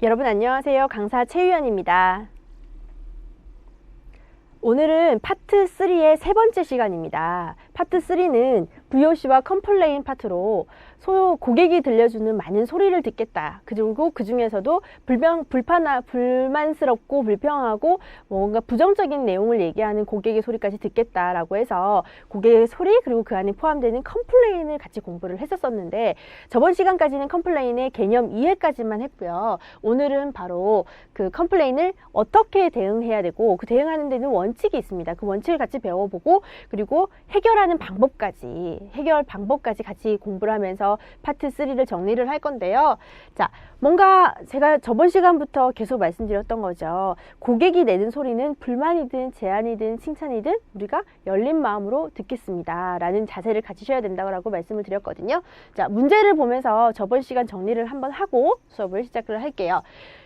여러분 안녕하세요. 강사 최유연입니다. 오늘은 파트 3의 세 번째 시간입니다. 파트 3는 VOC와 컴플레인 파트로 고객이 들려주는 많은 소리를 듣겠다. 그리고 그 중에서도 불만스럽고 불평하고 뭔가 부정적인 내용을 얘기하는 고객의 소리까지 듣겠다라고 해서 고객의 소리 그리고 그 안에 포함되는 컴플레인을 같이 공부를 했었는데 저번 시간까지는 컴플레인의 개념 이해까지만 했고요. 오늘은 바로 그 컴플레인을 어떻게 대응해야 되고 그 대응하는 데는 원칙이 있습니다. 그 원칙을 같이 배워보고 그리고 해결 방법까지 같이 공부를 하면서 파트 3를 정리를 할 건데요. 자, 뭔가 제가 저번 시간부터 계속 말씀드렸던 거죠. 고객이 내는 소리는 불만이든 제안이든 칭찬이든 우리가 열린 마음으로 듣겠습니다. 라는 자세를 가지셔야 된다고 말씀을 드렸거든요. 자, 문제를 보면서 저번 시간 정리를 한번 하고 수업을 시작을 할게요.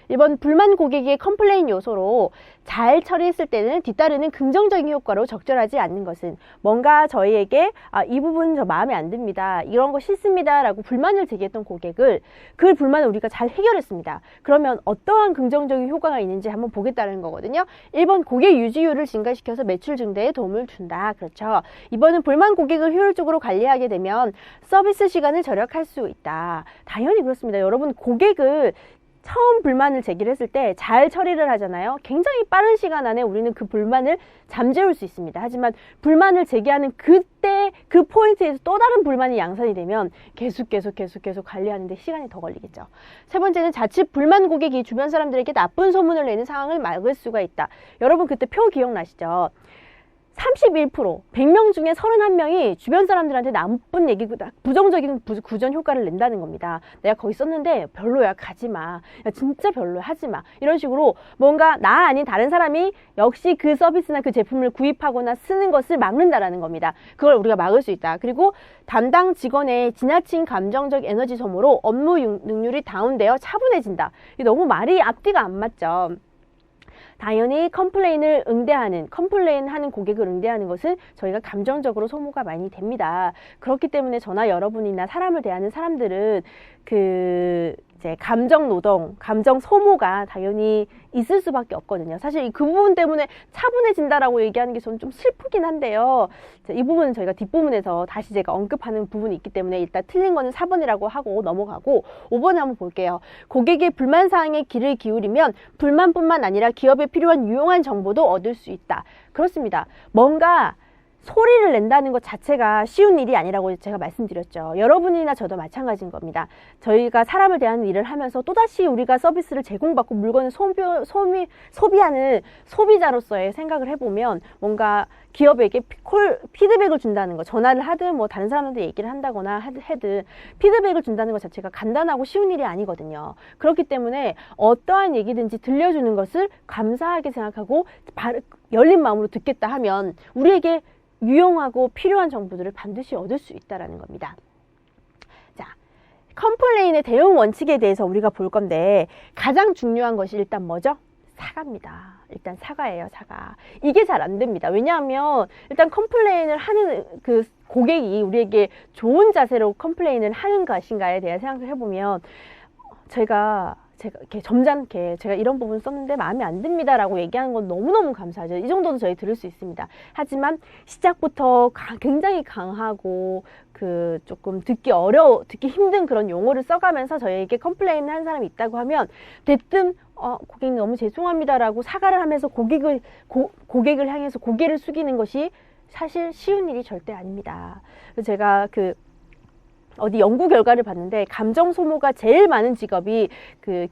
이번 불만 고객의 컴플레인 요소로 잘 처리했을 때는 뒤따르는 긍정적인 효과로 적절하지 않는 것은 뭔가 저희에게 이 부분 저 마음에 안 듭니다. 이런 거 싫습니다. 라고 불만을 제기했던 고객을 그 불만을 우리가 잘 해결했습니다. 그러면 어떠한 긍정적인 효과가 있는지 한번 보겠다는 거거든요. 1번 고객 유지율을 증가시켜서 매출 증대에 도움을 준다. 그렇죠. 2번은 불만 고객을 효율적으로 관리하게 되면 서비스 시간을 절약할 수 있다. 당연히 그렇습니다. 여러분 고객을 처음 불만을 제기를 했을 때 잘 처리를 하잖아요. 굉장히 빠른 시간 안에 우리는 그 불만을 잠재울 수 있습니다. 하지만 불만을 제기하는 그때 그 포인트에서 또 다른 불만이 양산이 되면 계속 관리하는데 시간이 더 걸리겠죠. 세 번째는 자칫 불만 고객이 주변 사람들에게 나쁜 소문을 내는 상황을 막을 수가 있다. 여러분 그때 표 기억나시죠? 31%, 100명 중에 31명이 주변 사람들한테 나쁜 얘기고 부정적인 구전 효과를 낸다는 겁니다. 내가 거기 썼는데 별로야, 가지마. 야, 진짜 별로야, 하지마. 이런 식으로 뭔가 나 아닌 다른 사람이 역시 그 서비스나 그 제품을 구입하거나 쓰는 것을 막는다라는 겁니다. 그걸 우리가 막을 수 있다. 그리고 담당 직원의 지나친 감정적 에너지 소모로 업무 능률이 다운되어 차분해진다. 이게 너무 말이 앞뒤가 안 맞죠. 당연히 컴플레인하는 고객을 응대하는 것은 저희가 감정적으로 소모가 많이 됩니다. 그렇기 때문에 저나 여러분이나 사람을 대하는 사람들은 이제 감정 노동, 감정 소모가 당연히 있을 수밖에 없거든요. 사실 그 부분 때문에 차분해진다라고 얘기하는 게 저는 좀 슬프긴 한데요. 이 부분은 저희가 뒷부분에서 다시 제가 언급하는 부분이 있기 때문에 일단 틀린 거는 4번이라고 하고 넘어가고 5번에 한번 볼게요. 고객의 불만 사항에 귀를 기울이면 불만뿐만 아니라 기업에 필요한 유용한 정보도 얻을 수 있다. 그렇습니다. 뭔가 소리를 낸다는 것 자체가 쉬운 일이 아니라고 제가 말씀드렸죠. 여러분이나 저도 마찬가지인 겁니다. 저희가 사람을 대하는 일을 하면서 또다시 우리가 서비스를 제공받고 물건을 소비하는 소비자로서의 생각을 해보면 뭔가 기업에게 피드백을 준다는 거, 전화를 하든 뭐 다른 사람한테 얘기를 한다거나 하든 피드백을 준다는 것 자체가 간단하고 쉬운 일이 아니거든요. 그렇기 때문에 어떠한 얘기든지 들려주는 것을 감사하게 생각하고 열린 마음으로 듣겠다 하면 우리에게 유용하고 필요한 정보들을 반드시 얻을 수 있다는 겁니다. 자, 컴플레인의 대응 원칙에 대해서 우리가 볼 건데 가장 중요한 것이 일단 뭐죠? 사과입니다. 일단 사과예요, 사과. 이게 잘 안 됩니다. 왜냐하면 일단 컴플레인을 하는 그 고객이 우리에게 좋은 자세로 컴플레인을 하는 것인가에 대해 생각을 해보면 제가 이렇게 점잖게 제가 이런 부분 썼는데 마음에 안 듭니다 라고 얘기하는 건 너무너무 감사하죠. 이 정도는 저희 들을 수 있습니다. 하지만 시작부터 굉장히 강하고 조금 듣기 힘든 그런 용어를 써가면서 저희에게 컴플레인을 한 사람이 있다고 하면 대뜸 고객님 너무 죄송합니다 라고 사과를 하면서 고객을 향해서 고개를 숙이는 것이 사실 쉬운 일이 절대 아닙니다. 그래서 제가 어디 연구 결과를 봤는데 감정 소모가 제일 많은 직업이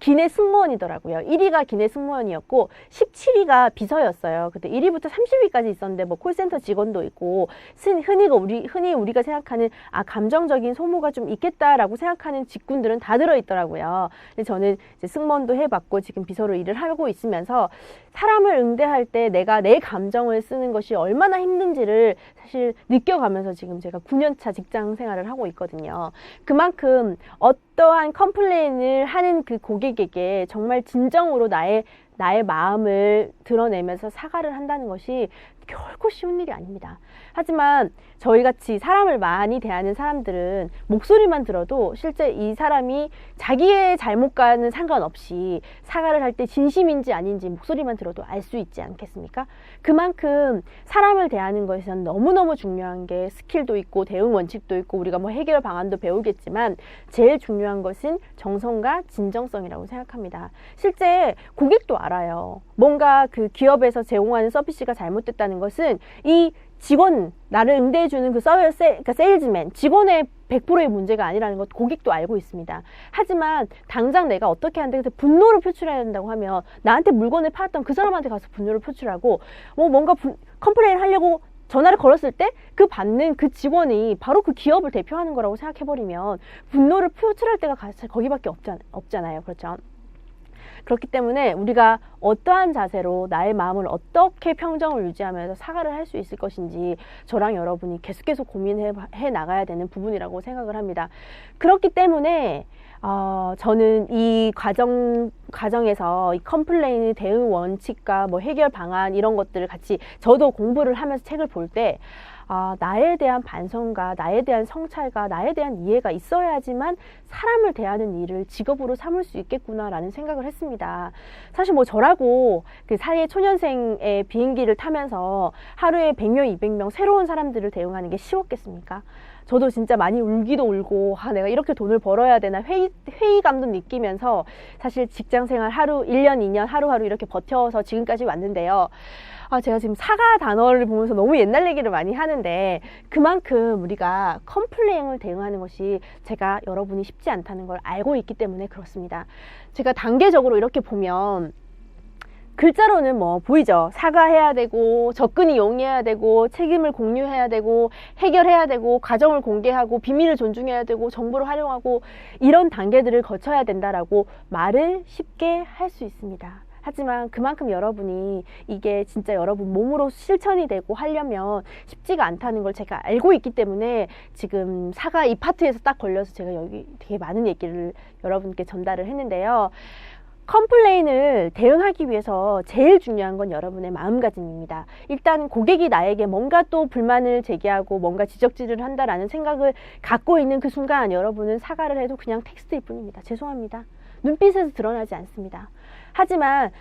기내 승무원이더라고요. 1위가 기내 승무원이었고 17위가 비서였어요. 그때 1위부터 30위까지 있었는데 뭐 콜센터 직원도 있고 흔히 우리가 생각하는 감정적인 소모가 좀 있겠다라고 생각하는 직군들은 다 들어있더라고요. 근데 저는 이제 승무원도 해봤고 지금 비서로 일을 하고 있으면서 사람을 응대할 때 내가 내 감정을 쓰는 것이 얼마나 힘든지를 사실 느껴가면서 지금 제가 9년차 직장 생활을 하고 있거든요. 그만큼 어떠한 컴플레인을 하는 그 고객에게 정말 진정으로 나의 마음을 드러내면서 사과를 한다는 것이 결코 쉬운 일이 아닙니다. 하지만 저희같이 사람을 많이 대하는 사람들은 목소리만 들어도 실제 이 사람이 자기의 잘못과는 상관없이 사과를 할 때 진심인지 아닌지 목소리만 들어도 알 수 있지 않겠습니까? 그만큼 사람을 대하는 것에서는 너무너무 중요한 게 스킬도 있고 대응 원칙도 있고 우리가 뭐 해결 방안도 배우겠지만 제일 중요한 것은 정성과 진정성이라고 생각합니다. 실제 고객도 알아요. 뭔가 그 기업에서 제공하는 서비스가 잘못됐다는 것은 이 직원, 나를 응대해주는 그러니까 세일즈맨, 직원의 100%의 문제가 아니라는 것 고객도 알고 있습니다. 하지만 당장 내가 어떻게 하는데 분노를 표출해야 된다고 하면 나한테 물건을 팔았던 그 사람한테 가서 분노를 표출하고 뭔가 컴플레인 하려고 전화를 걸었을 때 그 받는 그 직원이 바로 그 기업을 대표하는 거라고 생각해버리면 분노를 표출할 때가 거기밖에 없잖아요. 그렇죠? 그렇기 때문에 우리가 어떠한 자세로 나의 마음을 어떻게 평정을 유지하면서 사과를 할 수 있을 것인지 저랑 여러분이 계속 고민해 나가야 되는 부분이라고 생각을 합니다. 그렇기 때문에 저는 이 과정에서 이 컴플레인 대응 원칙과 뭐 해결 방안 이런 것들을 같이 저도 공부를 하면서 책을 볼 때 나에 대한 반성과 나에 대한 성찰과 나에 대한 이해가 있어야지만 사람을 대하는 일을 직업으로 삼을 수 있겠구나라는 생각을 했습니다. 사실 뭐 저라고 그 사회 초년생의 비행기를 타면서 하루에 100명, 200명 새로운 사람들을 대응하는 게 쉬웠겠습니까? 저도 진짜 많이 울기도 울고 내가 이렇게 돈을 벌어야 되나 회의감도 느끼면서 사실 직장생활 1년, 2년 하루하루 이렇게 버텨서 지금까지 왔는데요. 제가 지금 사과 단어를 보면서 너무 옛날 얘기를 많이 하는데 그만큼 우리가 컴플레인을 대응하는 것이 제가 여러분이 쉽지 않다는 걸 알고 있기 때문에 그렇습니다. 제가 단계적으로 이렇게 보면 글자로는 뭐 보이죠? 사과해야 되고 접근이 용이해야 되고 책임을 공유해야 되고 해결해야 되고 과정을 공개하고 비밀을 존중해야 되고 정보를 활용하고 이런 단계들을 거쳐야 된다라고 말을 쉽게 할 수 있습니다. 하지만 그만큼 여러분이 이게 진짜 여러분 몸으로 실천이 되고 하려면 쉽지가 않다는 걸 제가 알고 있기 때문에 지금 사과 이 파트에서 딱 걸려서 제가 여기 되게 많은 얘기를 여러분께 전달을 했는데요. 컴플레인을 대응하기 위해서 제일 중요한 건 여러분의 마음가짐입니다. 일단 고객이 나에게 뭔가 또 불만을 제기하고 뭔가 지적질을 한다라는 생각을 갖고 있는 그 순간 여러분은 사과를 해도 그냥 텍스트일 뿐입니다. 죄송합니다. 눈빛에서 드러나지 않습니다. 하지만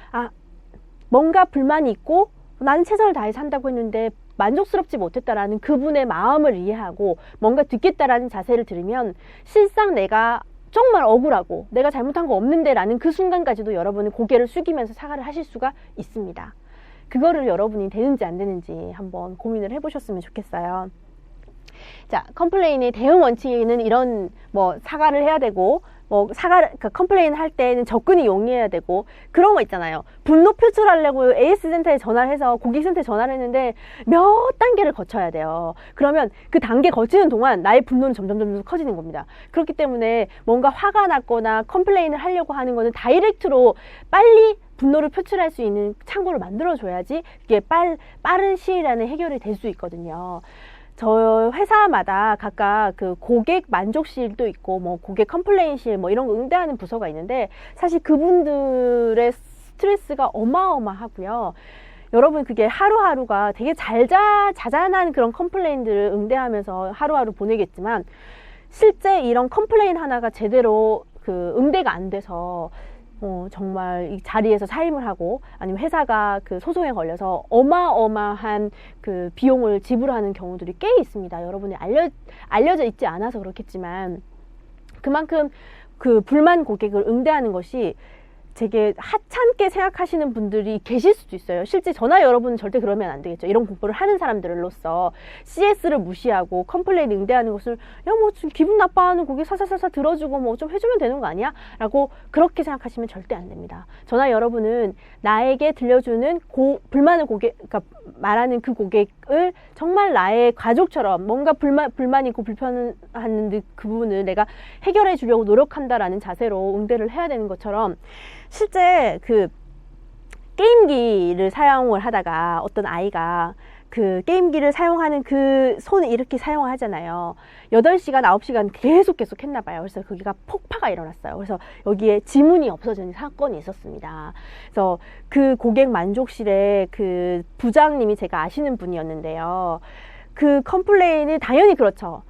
뭔가 불만이 있고 나는 최선을 다해서 한다고 했는데 만족스럽지 못했다라는 그분의 마음을 이해하고 뭔가 듣겠다라는 자세를 들으면 실상 내가 정말 억울하고 내가 잘못한 거 없는데 라는 그 순간까지도 여러분은 고개를 숙이면서 사과를 하실 수가 있습니다. 그거를 여러분이 되는지 안 되는지 한번 고민을 해보셨으면 좋겠어요. 자, 컴플레인의 대응 원칙에는 이런 사과를 해야 되고 컴플레인 할 때는 접근이 용이해야 되고 그런 거 있잖아요. 분노 표출하려고 AS센터에 전화를 해서 고객센터에 전화를 했는데 몇 단계를 거쳐야 돼요. 그러면 그 단계 거치는 동안 나의 분노는 점점 커지는 겁니다. 그렇기 때문에 뭔가 화가 났거나 컴플레인을 하려고 하는 거는 다이렉트로 빨리 분노를 표출할 수 있는 창구를 만들어줘야지 이게 빠른 시일 안에 해결이 될 수 있거든요. 저 회사마다 각각 그 고객 만족실도 있고 고객 컴플레인실 이런 거 응대하는 부서가 있는데 사실 그분들의 스트레스가 어마어마하고요. 여러분 그게 하루하루가 되게 자잘한 그런 컴플레인들을 응대하면서 하루하루 보내겠지만 실제 이런 컴플레인 하나가 제대로 그 응대가 안 돼서 정말 이 자리에서 사임을 하고 아니면 회사가 그 소송에 걸려서 어마어마한 그 비용을 지불하는 경우들이 꽤 있습니다. 여러분이 알려져 있지 않아서 그렇겠지만 그만큼 그 불만 고객을 응대하는 것이 되게 하찮게 생각하시는 분들이 계실 수도 있어요. 실제 저나 여러분은 절대 그러면 안 되겠죠. 이런 공부를 하는 사람들로서 CS를 무시하고 컴플레인 응대하는 것을 좀 기분 나빠하는 고객 사사사사 들어주고 좀 해주면 되는 거 아니야? 라고 그렇게 생각하시면 절대 안 됩니다. 저나 여러분은 나에게 들려주는 불만을 그러니까 말하는 그 고객을 정말 나의 가족처럼 뭔가 불만 있고 불편한 그 부분을 내가 해결해 주려고 노력한다라는 자세로 응대를 해야 되는 것처럼 실제 그 게임기를 사용을 하다가 어떤 아이가 그 게임기를 사용하는 그 손을 이렇게 사용하잖아요. 8시간, 9시간 계속 했나 봐요. 그래서 거기가 폭파가 일어났어요. 그래서 여기에 지문이 없어지는 사건이 있었습니다. 그래서 그 고객 만족실에 그 부장님이 제가 아시는 분이었는데요. 그 컴플레인을 당연히 그렇죠.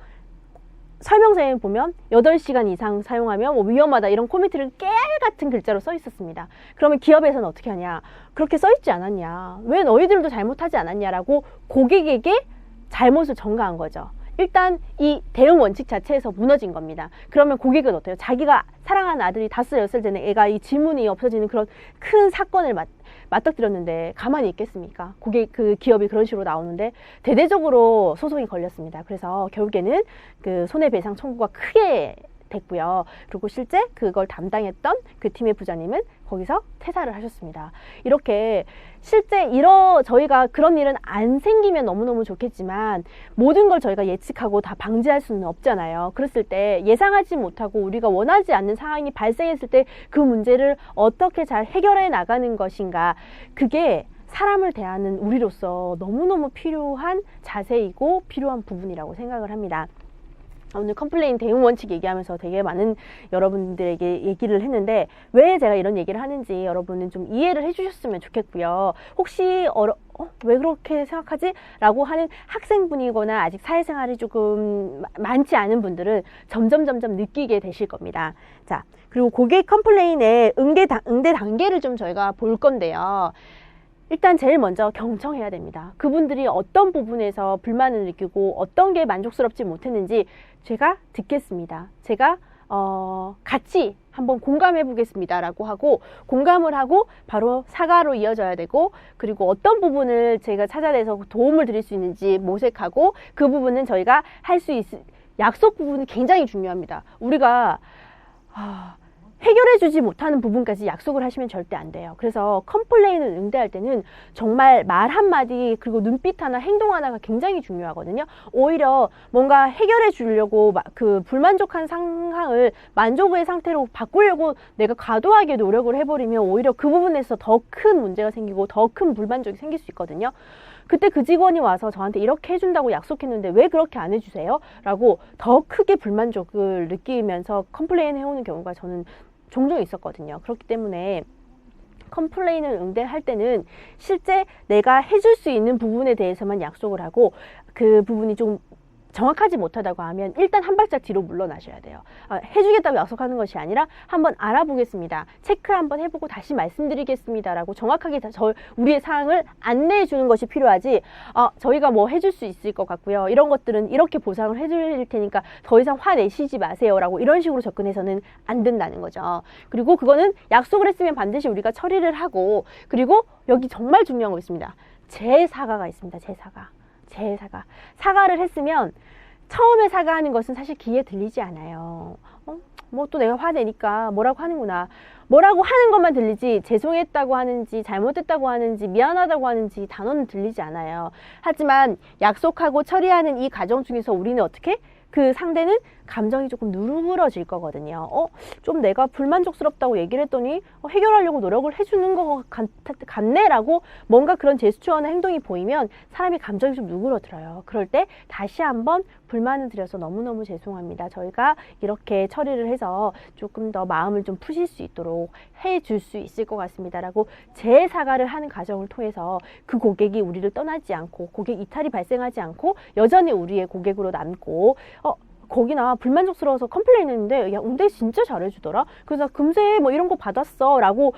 설명서에 보면 8시간 이상 사용하면 뭐 위험하다 이런 코멘트를 깨알 같은 글자로 써 있었습니다. 그러면 기업에서는 어떻게 하냐? 그렇게 써 있지 않았냐? 왜 너희들도 잘못하지 않았냐라고 고객에게 잘못을 전가한 거죠. 일단 이 대응 원칙 자체에서 무너진 겁니다. 그러면 고객은 어때요? 자기가 사랑하는 아들이 5, 6살 되는 애가 이 지문이 없어지는 그런 큰 사건을 맞닥뜨렸는데 가만히 있겠습니까? 그 기업이 그런 식으로 나오는데 대대적으로 소송이 걸렸습니다. 그래서 결국에는 그 손해배상 청구가 크게 됐고요. 그리고 실제 그걸 담당했던 그 팀의 부장님은 거기서 퇴사를 하셨습니다. 이렇게 실제 저희가 그런 일은 안 생기면 너무너무 좋겠지만 모든 걸 저희가 예측하고 다 방지할 수는 없잖아요. 그랬을 때 예상하지 못하고 우리가 원하지 않는 상황이 발생했을 때 그 문제를 어떻게 잘 해결해 나가는 것인가, 그게 사람을 대하는 우리로서 너무너무 필요한 자세이고 필요한 부분이라고 생각을 합니다. 오늘 컴플레인 대응 원칙 얘기하면서 되게 많은 여러분들에게 얘기를 했는데 왜 제가 이런 얘기를 하는지 여러분은 좀 이해를 해주셨으면 좋겠고요. 혹시 왜 그렇게 생각하지? 라고 하는 학생분이거나 아직 사회생활이 조금 많지 않은 분들은 점점 느끼게 되실 겁니다. 자, 그리고 고객 컴플레인의 응대 단계를 좀 저희가 볼 건데요. 일단 제일 먼저 경청해야 됩니다. 그분들이 어떤 부분에서 불만을 느끼고 어떤 게 만족스럽지 못했는지 제가 듣겠습니다. 제가 같이 한번 공감해 보겠습니다 라고 하고 공감을 하고 바로 사과로 이어져야 되고, 그리고 어떤 부분을 제가 찾아내서 도움을 드릴 수 있는지 모색하고 그 부분은 저희가 할 수 약속 부분이 굉장히 중요합니다. 우리가 해결해주지 못하는 부분까지 약속을 하시면 절대 안 돼요. 그래서 컴플레인을 응대할 때는 정말 말 한마디 그리고 눈빛 하나 행동 하나가 굉장히 중요하거든요. 오히려 뭔가 해결해 주려고 그 불만족한 상황을 만족의 상태로 바꾸려고 내가 과도하게 노력을 해버리면 오히려 그 부분에서 더 큰 문제가 생기고 더 큰 불만족이 생길 수 있거든요. 그때 그 직원이 와서 저한테 이렇게 해준다고 약속했는데 왜 그렇게 안 해주세요? 라고 더 크게 불만족을 느끼면서 컴플레인 해오는 경우가 저는 종종 있었거든요. 그렇기 때문에 컴플레인을 응대할 때는 실제 내가 해줄 수 있는 부분에 대해서만 약속을 하고 그 부분이 좀 정확하지 못하다고 하면 일단 한 발짝 뒤로 물러나셔야 돼요. 해주겠다고 약속하는 것이 아니라 한번 알아보겠습니다. 체크 한번 해보고 다시 말씀드리겠습니다 라고 정확하게 우리의 사항을 안내해 주는 것이 필요하지, 저희가 뭐 해줄 수 있을 것 같고요, 이런 것들은 이렇게 보상을 해드릴 테니까 더 이상 화내시지 마세요 라고 이런 식으로 접근해서는 안 된다는 거죠. 그리고 그거는 약속을 했으면 반드시 우리가 처리를 하고, 그리고 여기 정말 중요한 거 있습니다. 재사과가 있습니다. 사과를 했으면 처음에 사과하는 것은 사실 귀에 들리지 않아요. 뭐 또 내가 화내니까 뭐라고 하는구나, 뭐라고 하는 것만 들리지 죄송했다고 하는지 잘못했다고 하는지 미안하다고 하는지 단어는 들리지 않아요. 하지만 약속하고 처리하는 이 과정 중에서 우리는 어떻게? 그 상대는 감정이 조금 누그러질 거거든요. 좀 내가 불만족스럽다고 얘기를 했더니 해결하려고 노력을 해주는 것 같네 라고 뭔가 그런 제스처나 행동이 보이면 사람이 감정이 좀 누그러들어요. 그럴 때 다시 한번 불만을 드려서 너무너무 죄송합니다. 저희가 이렇게 처리를 해서 조금 더 마음을 좀 푸실 수 있도록 해줄 수 있을 것 같습니다 라고 재사과를 하는 과정을 통해서 그 고객이 우리를 떠나지 않고 고객 이탈이 발생하지 않고 여전히 우리의 고객으로 남고, 거기나 불만족스러워서 컴플레인 했는데 야 응대 진짜 잘해주더라, 그래서 금세 뭐 이런 거 받았어 라고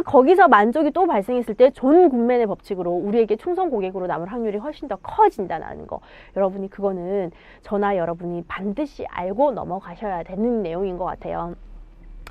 거기서 만족이 또 발생했을 때 존 굿맨의 법칙으로 우리에게 충성 고객으로 남을 확률이 훨씬 더 커진다는 거, 여러분이 그거는 저나 여러분이 반드시 알고 넘어가셔야 되는 내용인 것 같아요.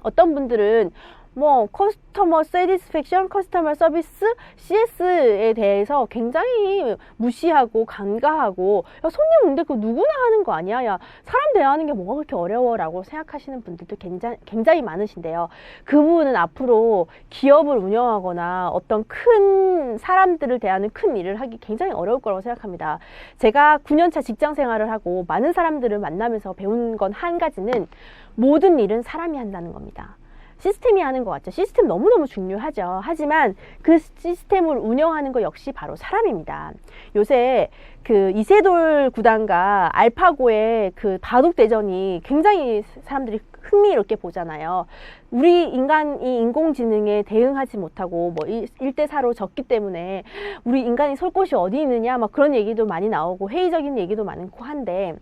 어떤 분들은 뭐 커스터머 세티스팩션, 커스터머 서비스, CS에 대해서 굉장히 무시하고 간과하고, 야 손님 근데 그거 누구나 하는 거 아니야? 야 사람 대하는 게 뭐가 그렇게 어려워? 라고 생각하시는 분들도 굉장히 많으신데요. 그 부분은 앞으로 기업을 운영하거나 어떤 큰 사람들을 대하는 큰 일을 하기 굉장히 어려울 거라고 생각합니다. 제가 9년차 직장 생활을 하고 많은 사람들을 만나면서 배운 건 한 가지는 모든 일은 사람이 한다는 겁니다. 시스템이 하는 것 같죠. 시스템 너무너무 중요하죠. 하지만 그 시스템을 운영하는 것 역시 바로 사람입니다. 요새 그 이세돌 구단과 알파고의 그 바둑대전이 굉장히 사람들이 흥미롭게 보잖아요. 우리 인간이 인공지능에 대응하지 못하고 뭐 1대4로 졌기 때문에 우리 인간이 설 곳이 어디 있느냐 막 그런 얘기도 많이 나오고 회의적인 얘기도 많고 한데,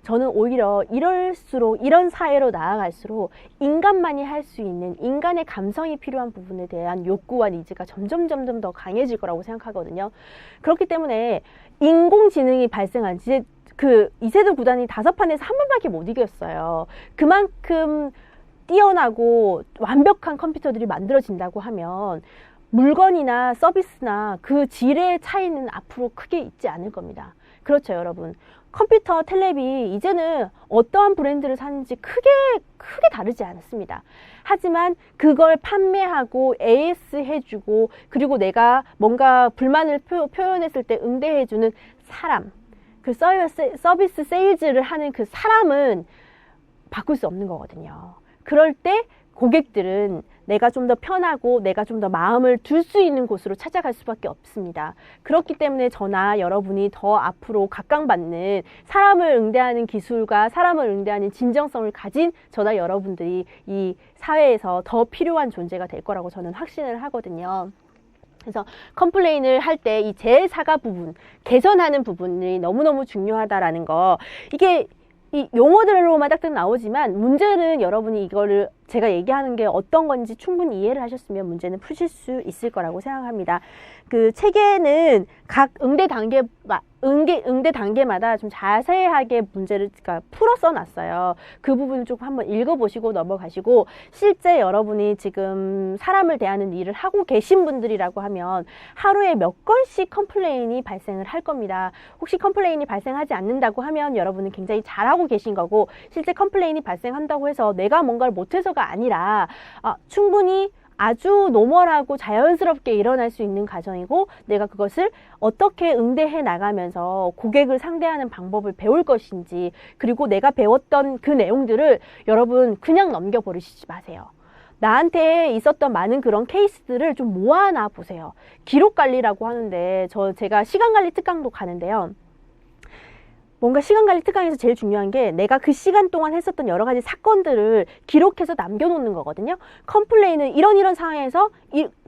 저는 오히려 이럴수록, 이런 사회로 나아갈수록 인간만이 할 수 있는, 인간의 감성이 필요한 부분에 대한 욕구와 니즈가 점점 더 강해질 거라고 생각하거든요. 그렇기 때문에 인공지능이 발생한 지 그 이세돌 구단이 5판에서 1번밖에 못 이겼어요. 그만큼 뛰어나고 완벽한 컴퓨터들이 만들어진다고 하면 물건이나 서비스나 그 질의 차이는 앞으로 크게 있지 않을 겁니다. 그렇죠, 여러분. 컴퓨터, 텔레비 이제는 어떠한 브랜드를 사는지 크게 다르지 않습니다. 하지만 그걸 판매하고 AS 해주고, 그리고 내가 뭔가 불만을 표현했을 때 응대해주는 사람, 그 서비스 세일즈를 하는 그 사람은 바꿀 수 없는 거거든요. 그럴 때 고객들은 내가 좀 더 편하고 내가 좀 더 마음을 둘 수 있는 곳으로 찾아갈 수밖에 없습니다. 그렇기 때문에 저나 여러분이 더 앞으로 각광받는, 사람을 응대하는 기술과 사람을 응대하는 진정성을 가진 저나 여러분들이 이 사회에서 더 필요한 존재가 될 거라고 저는 확신을 하거든요. 그래서 컴플레인을 할 때 이 재사과 부분, 개선하는 부분이 너무너무 중요하다라는 거, 이게 이 용어들로만 딱딱 나오지만 문제는 여러분이 이거를 제가 얘기하는 게 어떤 건지 충분히 이해를 하셨으면 문제는 푸실 수 있을 거라고 생각합니다. 그 책에는 각 응대 단계마다 좀 자세하게 문제를 풀어 써놨어요. 그 부분을 조금 한번 읽어보시고 넘어가시고, 실제 여러분이 지금 사람을 대하는 일을 하고 계신 분들이라고 하면 하루에 몇 건씩 컴플레인이 발생을 할 겁니다. 혹시 컴플레인이 발생하지 않는다고 하면 여러분은 굉장히 잘하고 계신 거고, 실제 컴플레인이 발생한다고 해서 내가 뭔가를 못해서가 아니라 충분히 아주 노멀하고 자연스럽게 일어날 수 있는 과정이고, 내가 그것을 어떻게 응대해 나가면서 고객을 상대하는 방법을 배울 것인지, 그리고 내가 배웠던 그 내용들을 여러분 그냥 넘겨버리시지 마세요. 나한테 있었던 많은 그런 케이스들을 좀 모아놔 보세요. 기록관리라고 하는데, 제가 시간관리 특강도 가는데요. 뭔가 시간관리 특강에서 제일 중요한 게 내가 그 시간 동안 했었던 여러 가지 사건들을 기록해서 남겨놓는 거거든요. 컴플레인은 이런 상황에서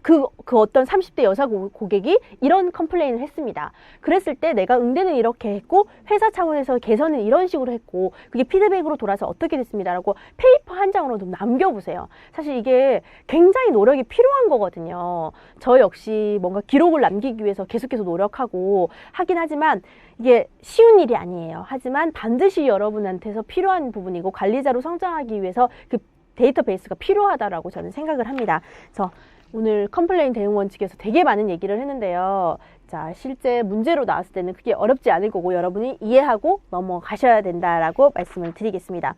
그 어떤 30대 여사 고객이 이런 컴플레인을 했습니다. 그랬을 때 내가 응대는 이렇게 했고, 회사 차원에서 개선은 이런 식으로 했고, 그게 피드백으로 돌아서 어떻게 됐습니다라고 페이퍼 한 장으로 좀 남겨보세요. 사실 이게 굉장히 노력이 필요한 거거든요. 저 역시 뭔가 기록을 남기기 위해서 계속해서 노력하고 하긴 하지만 이게 쉬운 일이 아니에요. 하지만 반드시 여러분한테서 필요한 부분이고, 관리자로 성장하기 위해서 그 데이터베이스가 필요하다라고 저는 생각을 합니다. 그래서 오늘 컴플레인 대응 원칙에서 되게 많은 얘기를 했는데요. 자, 실제 문제로 나왔을 때는 그게 어렵지 않을 거고 여러분이 이해하고 넘어가셔야 된다라고 말씀을 드리겠습니다.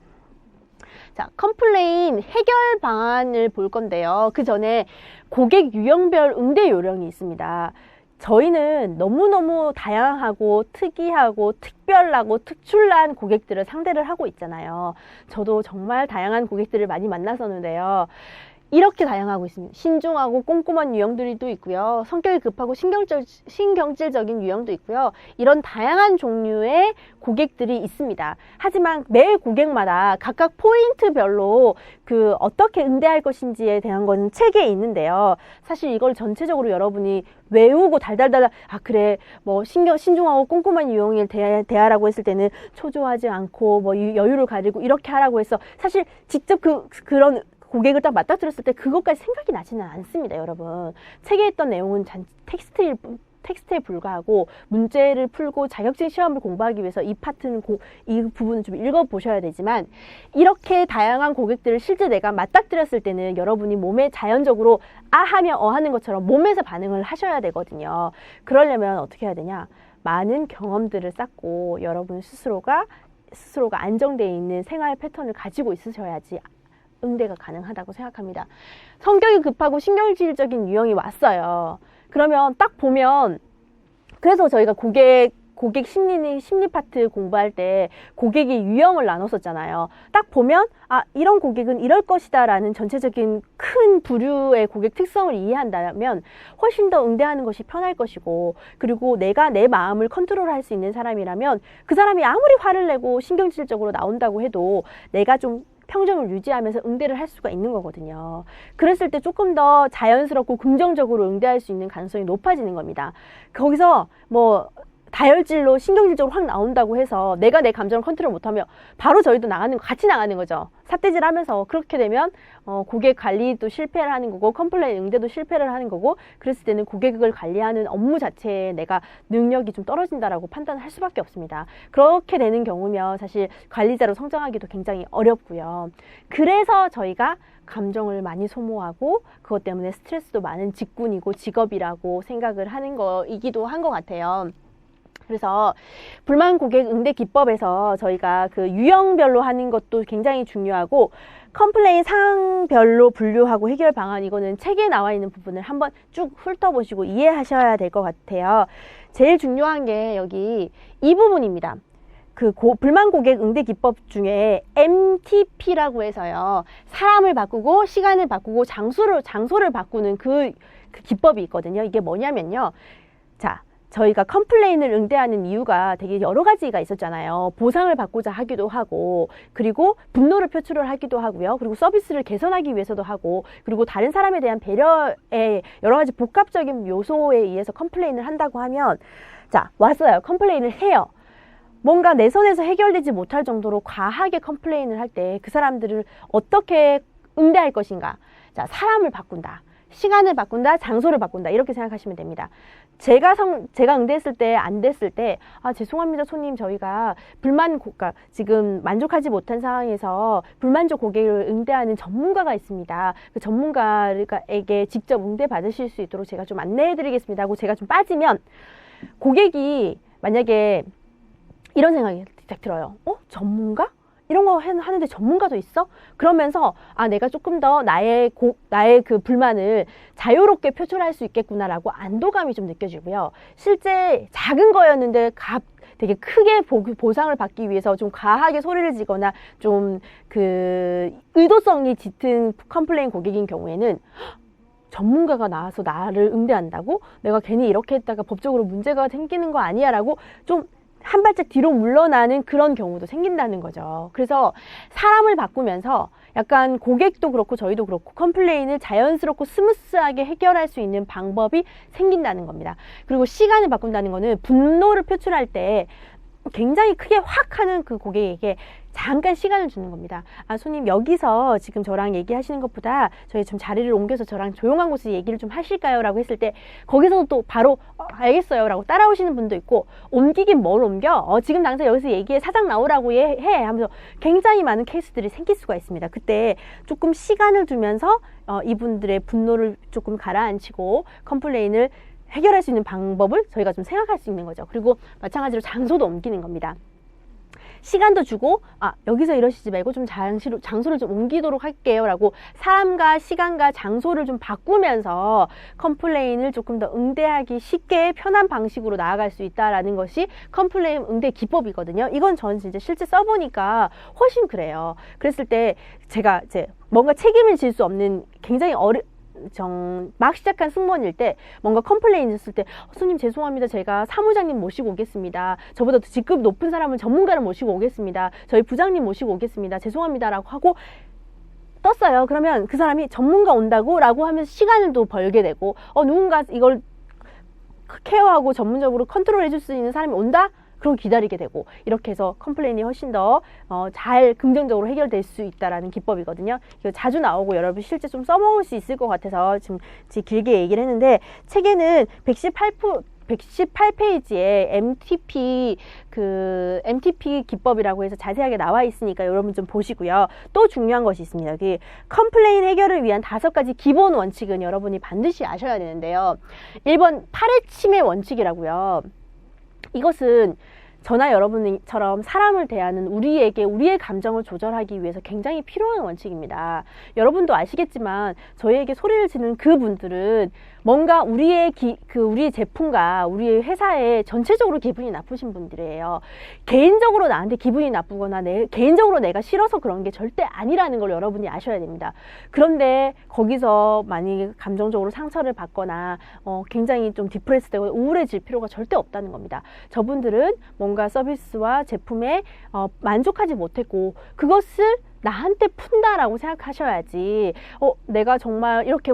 자, 컴플레인 해결 방안을 볼 건데요. 그 전에 고객 유형별 응대 요령이 있습니다. 저희는 너무너무 다양하고 특이하고 특별하고 특출난 고객들을 상대를 하고 있잖아요. 저도 정말 다양한 고객들을 많이 만났었는데요. 이렇게 다양하고 있습니다. 신중하고 꼼꼼한 유형들이 또 있고요. 성격이 급하고 신경질적인 유형도 있고요. 이런 다양한 종류의 고객들이 있습니다. 하지만 매 고객마다 각각 포인트별로 그 어떻게 응대할 것인지에 대한 건 책에 있는데요. 사실 이걸 전체적으로 여러분이 외우고 달달달 그래 뭐 신중하고 꼼꼼한 유형을 대하라고 했을 때는 초조하지 않고 뭐 여유를 가지고 이렇게 하라고 해서 사실 직접 그런 고객을 딱 맞닥뜨렸을 때 그것까지 생각이 나지는 않습니다, 여러분. 책에 있던 내용은 텍스트에 불과하고 문제를 풀고 자격증 시험을 공부하기 위해서 이 부분은 좀 읽어보셔야 되지만, 이렇게 다양한 고객들을 실제 내가 맞닥뜨렸을 때는 여러분이 몸에 자연적으로 하면 하는 것처럼 몸에서 반응을 하셔야 되거든요. 그러려면 어떻게 해야 되냐? 많은 경험들을 쌓고 여러분 스스로가 안정되어 있는 생활 패턴을 가지고 있으셔야지 응대가 가능하다고 생각합니다. 성격이 급하고 신경질적인 유형이 왔어요. 그러면 딱 보면, 그래서 저희가 고객 고객 심리 파트 공부할 때 고객의 유형을 나눴었잖아요. 딱 보면 아, 이런 고객은 이럴 것이다 라는 전체적인 큰 부류의 고객 특성을 이해한다면 훨씬 더 응대하는 것이 편할 것이고, 그리고 내가 내 마음을 컨트롤할 수 있는 사람이라면 그 사람이 아무리 화를 내고 신경질적으로 나온다고 해도 내가 좀 평정을 유지하면서 응대를 할 수가 있는 거거든요. 그랬을 때 조금 더 자연스럽고 긍정적으로 응대할 수 있는 가능성이 높아지는 겁니다. 거기서 뭐 다혈질로 신경질적으로 확 나온다고 해서 내가 내 감정을 컨트롤 못하면 바로 저희도 같이 나가는 거죠. 삿대질 하면서. 그렇게 되면 고객 관리도 실패를 하는 거고 컴플레인 응대도 실패를 하는 거고, 그랬을 때는 고객을 관리하는 업무 자체에 내가 능력이 좀 떨어진다라고 판단할 수밖에 없습니다. 그렇게 되는 경우면 사실 관리자로 성장하기도 굉장히 어렵고요. 그래서 저희가 감정을 많이 소모하고 그것 때문에 스트레스도 많은 직군이고 직업이라고 생각을 하는 거이기도 한 것 같아요. 그래서 불만 고객 응대 기법에서 저희가 그 유형별로 하는 것도 굉장히 중요하고, 컴플레인 상황별로 분류하고 해결 방안, 이거는 책에 나와 있는 부분을 한번 쭉 훑어보시고 이해하셔야 될 것 같아요. 제일 중요한 게 여기 이 부분입니다. 그 불만 고객 응대 기법 중에 MTP라고 해서요, 사람을 바꾸고 시간을 바꾸고 장소를 바꾸는 그 기법이 있거든요. 이게 뭐냐면요, 자, 저희가 컴플레인을 응대하는 이유가 되게 여러 가지가 있었잖아요. 보상을 받고자 하기도 하고, 그리고 분노를 표출을 하기도 하고요. 그리고 서비스를 개선하기 위해서도 하고, 그리고 다른 사람에 대한 배려의 여러 가지 복합적인 요소에 의해서 컴플레인을 한다고 하면, 자, 왔어요. 컴플레인을 해요. 뭔가 내 손에서 해결되지 못할 정도로 과하게 컴플레인을 할 때 그 사람들을 어떻게 응대할 것인가. 자, 사람을 바꾼다, 시간을 바꾼다, 장소를 바꾼다, 이렇게 생각하시면 됩니다. 제가 응대했을 때 안 됐을 때, 아, 죄송합니다 손님, 저희가 그러니까 지금 만족하지 못한 상황에서 불만족 고객을 응대하는 전문가가 있습니다. 그 전문가에게 직접 응대 받으실 수 있도록 제가 좀 안내해 드리겠습니다 하고 제가 좀 빠지면, 고객이 만약에 이런 생각이 딱 들어요. 전문가? 이런 거 하는데 전문가도 있어? 그러면서 아, 내가 조금 더 나의 그 불만을 자유롭게 표출할 수 있겠구나라고 안도감이 좀 느껴지고요. 실제 작은 거였는데 되게 크게 보상을 받기 위해서 좀 과하게 소리를 지거나 좀 그 의도성이 짙은 컴플레인 고객인 경우에는 전문가가 나와서 나를 응대한다고? 내가 괜히 이렇게 했다가 법적으로 문제가 생기는 거 아니야? 라고 좀 한 발짝 뒤로 물러나는 그런 경우도 생긴다는 거죠. 그래서 사람을 바꾸면서 약간 고객도 그렇고 저희도 그렇고 컴플레인을 자연스럽고 스무스하게 해결할 수 있는 방법이 생긴다는 겁니다. 그리고 시간을 바꾼다는 거는 분노를 표출할 때 굉장히 크게 확 하는 그 고객에게 잠깐 시간을 주는 겁니다. 아, 손님, 여기서 지금 저랑 얘기하시는 것보다 저희 좀 자리를 옮겨서 저랑 조용한 곳에서 얘기를 좀 하실까요? 라고 했을 때 거기서도 또 바로 알겠어요 라고 따라오시는 분도 있고, 옮기긴 뭘 옮겨? 지금 당장 여기서 얘기해, 사장 나오라고 해 하면서 굉장히 많은 케이스들이 생길 수가 있습니다. 그때 조금 시간을 두면서 이분들의 분노를 조금 가라앉히고 컴플레인을 해결할 수 있는 방법을 저희가 좀 생각할 수 있는 거죠. 그리고 마찬가지로 장소도 옮기는 겁니다. 시간도 주고, 아, 여기서 이러시지 말고 좀 장소를 좀 옮기도록 할게요 라고 사람과 시간과 장소를 좀 바꾸면서 컴플레인을 조금 더 응대하기 쉽게 편한 방식으로 나아갈 수 있다라는 것이 컴플레인 응대 기법이거든요. 이건 저는 진짜 실제 써보니까 훨씬 그래요. 그랬을 때 제가 이제 뭔가 책임을 질 수 없는 굉장히 막 시작한 승무원일 때 뭔가 컴플레인 있었을 때 손님 죄송합니다, 제가 사무장님 모시고 오겠습니다, 저보다 더 직급 높은 사람을 전문가를 모시고 오겠습니다, 저희 부장님 모시고 오겠습니다, 죄송합니다 라고 하고 떴어요. 그러면 그 사람이 전문가 온다고? 라고 하면서 시간을 또 벌게 되고, 누군가 이걸 케어하고 전문적으로 컨트롤 해줄 수 있는 사람이 온다? 그럼 기다리게 되고, 이렇게 해서 컴플레인이 훨씬 더 잘 긍정적으로 해결될 수 있다라는 기법이거든요. 이거 자주 나오고 여러분 실제 좀 써먹을 수 있을 것 같아서 지금 길게 얘기를 했는데, 책에는 118페이지에 MTP 기법이라고 해서 자세하게 나와 있으니까 여러분 좀 보시고요. 또 중요한 것이 있습니다. 여기 컴플레인 해결을 위한 5가지 기본 원칙은 여러분이 반드시 아셔야 되는데요. 1번 팔의 침해 원칙이라고요. 이것은 저나 여러분처럼 사람을 대하는 우리의 감정을 조절하기 위해서 굉장히 필요한 원칙입니다. 여러분도 아시겠지만 저희에게 소리를 지르는 그분들은 뭔가 우리의 제품과 우리의 회사에 전체적으로 기분이 나쁘신 분들이에요. 개인적으로 나한테 기분이 나쁘거나 개인적으로 내가 싫어서 그런 게 절대 아니라는 걸 여러분이 아셔야 됩니다. 그런데 거기서 만약에 감정적으로 상처를 받거나 굉장히 좀 디프레스 되고 우울해질 필요가 절대 없다는 겁니다. 저분들은 뭔가 서비스와 제품에 만족하지 못했고 그것을 나한테 푼다라고 생각하셔야지 내가 정말 이렇게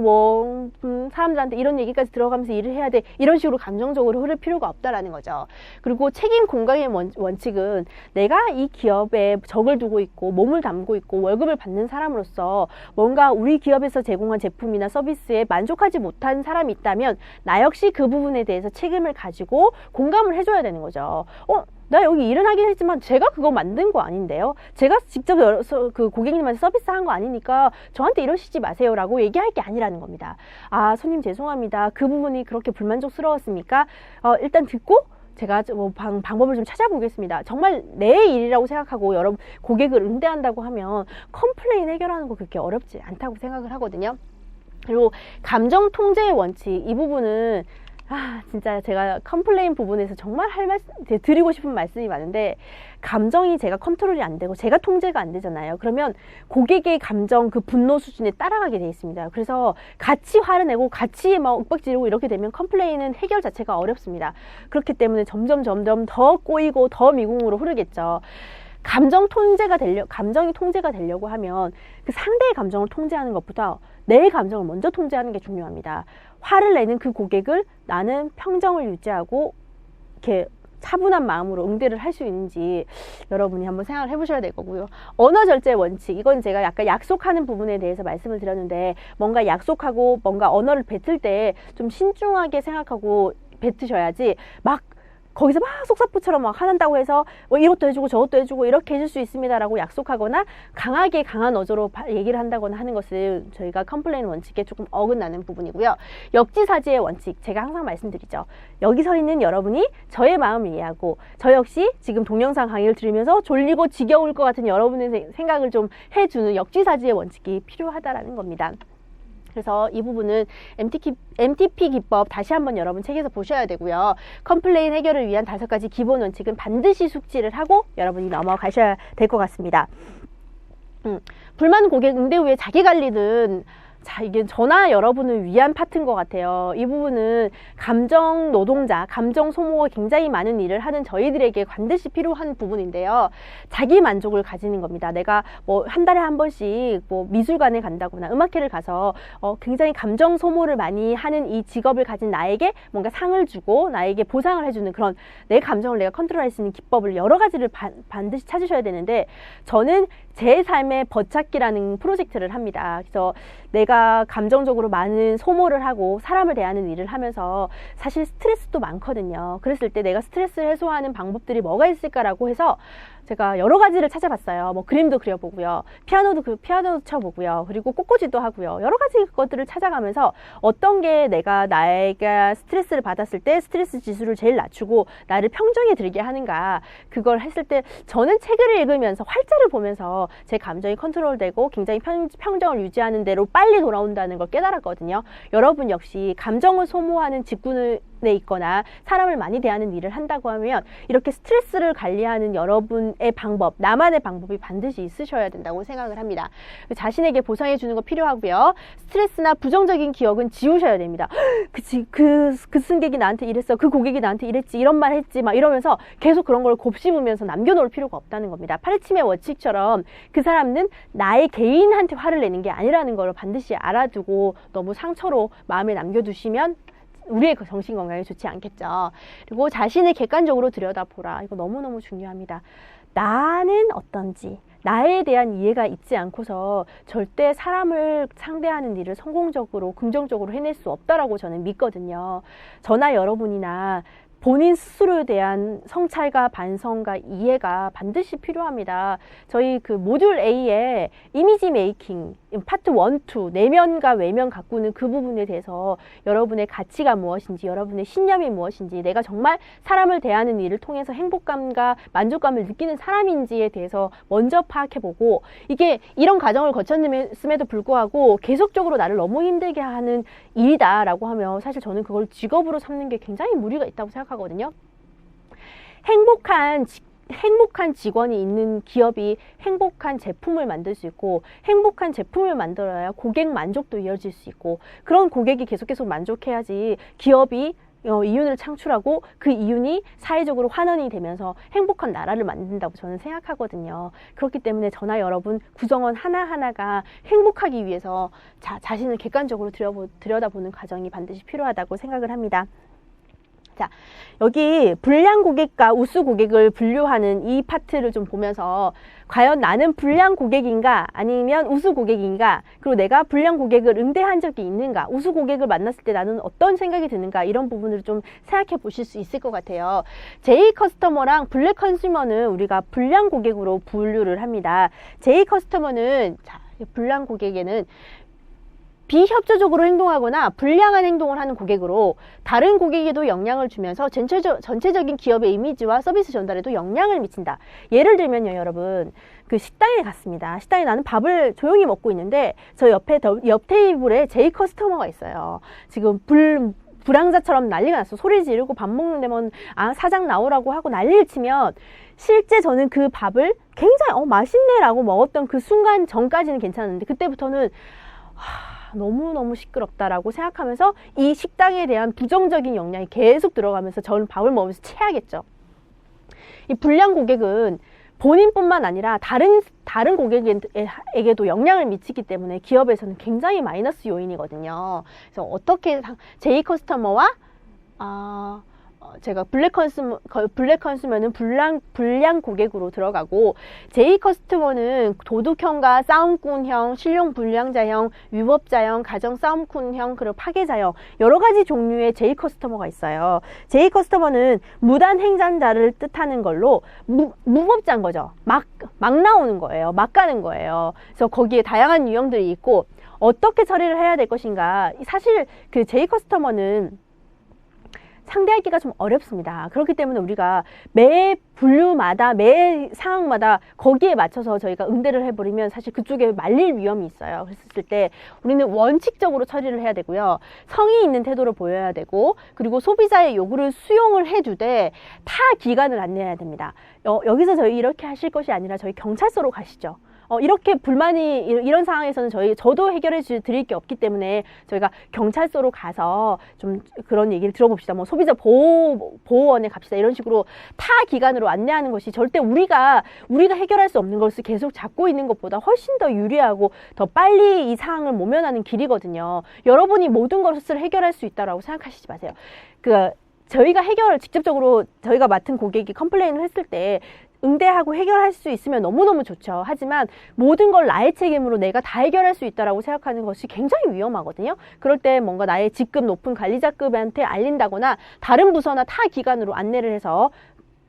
사람들한테 이런 얘기까지 들어가면서 일을 해야 돼 이런 식으로 감정적으로 흐를 필요가 없다라는 거죠. 그리고 책임 공감의 원칙은 내가 이 기업에 적을 두고 있고 몸을 담고 있고 월급을 받는 사람으로서 뭔가 우리 기업에서 제공한 제품이나 서비스에 만족하지 못한 사람이 있다면 나 역시 그 부분에 대해서 책임을 가지고 공감을 해줘야 되는 거죠. 나 여기 일은 하긴 했지만 제가 그거 만든 거 아닌데요. 제가 직접 그 고객님한테 서비스한 거 아니니까 저한테 이러시지 마세요 라고 얘기할 게 아니라는 겁니다. 아, 손님 죄송합니다. 그 부분이 그렇게 불만족스러웠습니까? 일단 듣고 제가 방법을 좀 찾아보겠습니다. 정말 내 일이라고 생각하고 여러분 고객을 응대한다고 하면 컴플레인 해결하는 거 그렇게 어렵지 않다고 생각을 하거든요. 그리고 감정 통제의 원칙, 이 부분은 진짜 제가 컴플레인 부분에서 정말 드리고 싶은 말씀이 많은데, 감정이 제가 컨트롤이 안 되고 제가 통제가 안 되잖아요. 그러면 고객의 감정 그 분노 수준에 따라가게 돼 있습니다. 그래서 같이 화를 내고 같이 막 윽박지르고 이렇게 되면 컴플레인은 해결 자체가 어렵습니다. 그렇기 때문에 점점 더 꼬이고 더 미궁으로 흐르겠죠. 감정이 통제가 되려고 하면 그 상대의 감정을 통제하는 것보다 내 감정을 먼저 통제하는 게 중요합니다. 화를 내는 그 고객을 나는 평정을 유지하고 이렇게 차분한 마음으로 응대를 할 수 있는지 여러분이 한번 생각을 해보셔야 될 거고요. 언어 절제의 원칙, 이건 제가 약간 약속하는 부분에 대해서 말씀을 드렸는데, 뭔가 약속하고 뭔가 언어를 뱉을 때 좀 신중하게 생각하고 뱉으셔야지 거기서 막 속사포처럼 막 한다고 해서 이것도 해주고 저것도 해주고 이렇게 해줄 수 있습니다 라고 약속하거나 강한 어조로 얘기를 한다거나 하는 것은 저희가 컴플레인 원칙에 조금 어긋나는 부분이고요. 역지사지의 원칙, 제가 항상 말씀드리죠. 여기 서 있는 여러분이 저의 마음을 이해하고 저 역시 지금 동영상 강의를 들으면서 졸리고 지겨울 것 같은 여러분의 생각을 좀 해주는 역지사지의 원칙이 필요하다라는 겁니다. 그래서 이 부분은 MTP 기법 다시 한번 여러분 책에서 보셔야 되고요. 컴플레인 해결을 위한 5가지 기본 원칙은 반드시 숙지를 하고 여러분이 넘어가셔야 될 것 같습니다. 불만 고객 응대 후에 자기관리는 이게 저나 여러분을 위한 파트인 것 같아요. 이 부분은 감정 노동자, 감정 소모가 굉장히 많은 일을 하는 저희들에게 반드시 필요한 부분인데요. 자기 만족을 가지는 겁니다. 내가 한 달에 한 번씩 미술관에 간다거나 음악회를 가서 굉장히 감정 소모를 많이 하는 이 직업을 가진 나에게 뭔가 상을 주고 나에게 보상을 해주는 그런 내 감정을 내가 컨트롤할 수 있는 기법을 여러 가지를 반드시 찾으셔야 되는데, 저는 제 삶의 버찾기라는 프로젝트를 합니다. 그래서 내가 감정적으로 많은 소모를 하고 사람을 대하는 일을 하면서 사실 스트레스도 많거든요. 그랬을 때 내가 스트레스 해소하는 방법들이 뭐가 있을까라고 해서 제가 여러 가지를 찾아봤어요. 그림도 그려보고요. 피아노도 쳐보고요. 그리고 꽃꽂이도 하고요. 여러 가지 것들을 찾아가면서 어떤 게 내가 스트레스를 받았을 때 스트레스 지수를 제일 낮추고 나를 평정에 들게 하는가, 그걸 했을 때 저는 책을 읽으면서 활자를 보면서 제 감정이 컨트롤되고 굉장히 평정을 유지하는 대로 빨리 돌아온다는 걸 깨달았거든요. 여러분 역시 감정을 소모하는 직군에 있거나 사람을 많이 대하는 일을 한다고 하면 이렇게 스트레스를 관리하는 여러분의 방법, 나만의 방법이 반드시 있으셔야 된다고 생각을 합니다. 자신에게 보상해 주는 거 필요하고요. 스트레스나 부정적인 기억은 지우셔야 됩니다. 그치, 그 승객이 나한테 이랬어, 그 고객이 나한테 이랬지, 이런 말 했지, 막 이러면서 계속 그런 걸 곱씹으면서 남겨놓을 필요가 없다는 겁니다. 파리침의 원칙처럼 그 사람은 나의 개인한테 화를 내는 게 아니라는 걸 반드시 알아두고 너무 상처로 마음에 남겨두시면 우리의 정신 건강에 좋지 않겠죠. 그리고 자신을 객관적으로 들여다보라. 이거 너무너무 중요합니다. 나는 어떤지, 나에 대한 이해가 있지 않고서 절대 사람을 상대하는 일을 성공적으로 긍정적으로 해낼 수 없다라고 저는 믿거든요. 저나 여러분이나 본인 스스로에 대한 성찰과 반성과 이해가 반드시 필요합니다. 저희 그 모듈 A에 이미지 메이킹, 파트 1, 2, 내면과 외면 가꾸는 그 부분에 대해서 여러분의 가치가 무엇인지, 여러분의 신념이 무엇인지, 내가 정말 사람을 대하는 일을 통해서 행복감과 만족감을 느끼는 사람인지에 대해서 먼저 파악해보고, 이게 이런 과정을 거쳤음에도 불구하고 계속적으로 나를 너무 힘들게 하는 일이다라고 하면 사실 저는 그걸 직업으로 삼는 게 굉장히 무리가 있다고 생각하거든요. 행복한 직원이 있는 기업이 행복한 제품을 만들 수 있고, 행복한 제품을 만들어야 고객 만족도 이어질 수 있고, 그런 고객이 계속 만족해야지 기업이 이윤을 창출하고 그 이윤이 사회적으로 환원이 되면서 행복한 나라를 만든다고 저는 생각하거든요. 그렇기 때문에 저나 여러분 구성원 하나하나가 행복하기 위해서 자신을 객관적으로 들여다보는 과정이 반드시 필요하다고 생각을 합니다. 자, 여기 불량 고객과 우수 고객을 분류하는 이 파트를 좀 보면서 과연 나는 불량 고객인가 아니면 우수 고객인가, 그리고 내가 불량 고객을 응대한 적이 있는가, 우수 고객을 만났을 때 나는 어떤 생각이 드는가, 이런 부분을 좀 생각해 보실 수 있을 것 같아요. J 커스터머랑 블랙 컨슈머는 우리가 불량 고객으로 분류를 합니다. J 커스터머는, 자, 불량 고객에는 비협조적으로 행동하거나 불량한 행동을 하는 고객으로 다른 고객에도 영향을 주면서 전체적인 기업의 이미지와 서비스 전달에도 영향을 미친다. 예를 들면요, 여러분, 그 식당에 갔습니다. 식당에 나는 밥을 조용히 먹고 있는데 저 옆 테이블에 J 커스터머가 있어요. 지금 불황자처럼 난리가 났어. 소리 지르고 밥 먹는데 뭐 사장 나오라고 하고 난리를 치면, 실제 저는 그 밥을 굉장히 맛있네 라고 먹었던 그 순간 전까지는 괜찮은데, 그때부터는 너무너무 시끄럽다라고 생각하면서 이 식당에 대한 부정적인 영향이 계속 들어가면서 저는 밥을 먹으면서 체하겠죠. 이 불량 고객은 본인뿐만 아니라 다른 고객에게도 영향을 미치기 때문에 기업에서는 굉장히 마이너스 요인이거든요. 그래서 어떻게 J 커스터머와 제가 블랙 컨슈머는 불량 고객으로 들어가고, J 커스터머는 도둑형과 싸움꾼형, 실용 불량자형, 위법자형, 가정 싸움꾼형, 그리고 파괴자형, 여러 가지 종류의 J 커스터머가 있어요. J 커스터머는 무단 횡단자를 뜻하는 걸로 무법자인 거죠. 막 나오는 거예요. 막 가는 거예요. 그래서 거기에 다양한 유형들이 있고 어떻게 처리를 해야 될 것인가. 사실 그 J 커스터머는 상대하기가 좀 어렵습니다. 그렇기 때문에 우리가 매 분류마다, 매 상황마다 거기에 맞춰서 저희가 응대를 해버리면 사실 그쪽에 말릴 위험이 있어요. 그랬을 때 우리는 원칙적으로 처리를 해야 되고요. 성의 있는 태도를 보여야 되고, 그리고 소비자의 요구를 수용을 해주되 타 기관을 안내해야 됩니다. 여기서 저희 이렇게 하실 것이 아니라 저희 경찰서로 가시죠. 이렇게 불만이 이런 상황에서는 저도 해결해 드릴 게 없기 때문에 저희가 경찰서로 가서 좀 그런 얘기를 들어봅시다. 뭐 소비자 보호원에 갑시다. 이런 식으로 타 기관으로 안내하는 것이 절대 우리가 해결할 수 없는 것을 계속 잡고 있는 것보다 훨씬 더 유리하고 더 빨리 이 상황을 모면하는 길이거든요. 여러분이 모든 것을 해결할 수 있다라고 생각하시지 마세요. 저희가 직접적으로 저희가 맡은 고객이 컴플레인을 했을 때 응대하고 해결할 수 있으면 너무너무 좋죠. 하지만 모든 걸 나의 책임으로 내가 다 해결할 수 있다라고 생각하는 것이 굉장히 위험하거든요. 그럴 때 뭔가 나의 직급 높은 관리자급한테 알린다거나 다른 부서나 타 기관으로 안내를 해서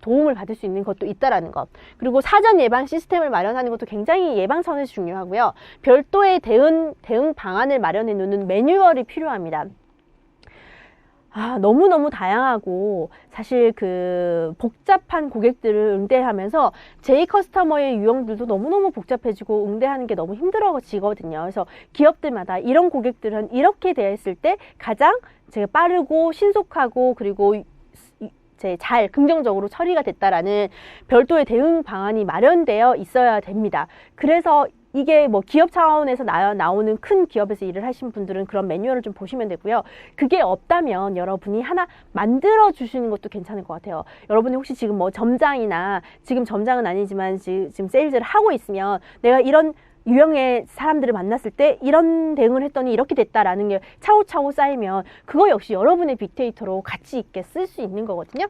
도움을 받을 수 있는 것도 있다라는 것. 그리고 사전 예방 시스템을 마련하는 것도 굉장히 예방선에서 중요하고요. 별도의 대응 방안을 마련해 놓는 매뉴얼이 필요합니다. 너무너무 다양하고 사실 그 복잡한 고객들을 응대하면서 J 커스터머의 유형들도 너무너무 복잡해지고 응대하는 게 너무 힘들어지거든요. 그래서 기업들마다 이런 고객들은 이렇게 대했을 때 가장 제가 빠르고 신속하고 그리고 잘 긍정적으로 처리가 됐다라는 별도의 대응 방안이 마련되어 있어야 됩니다. 그래서 이게 뭐 기업 차원에서 나오는 큰 기업에서 일을 하신 분들은 그런 매뉴얼을 좀 보시면 되고요. 그게 없다면 여러분이 하나 만들어 주시는 것도 괜찮을 것 같아요. 여러분이 혹시 지금 뭐 점장이나, 지금 점장은 아니지만 지금 세일즈를 하고 있으면 내가 이런 유형의 사람들을 만났을 때 이런 대응을 했더니 이렇게 됐다라는 게 차후차후 쌓이면 그거 역시 여러분의 빅데이터로 가치 있게 쓸 수 있는 거거든요.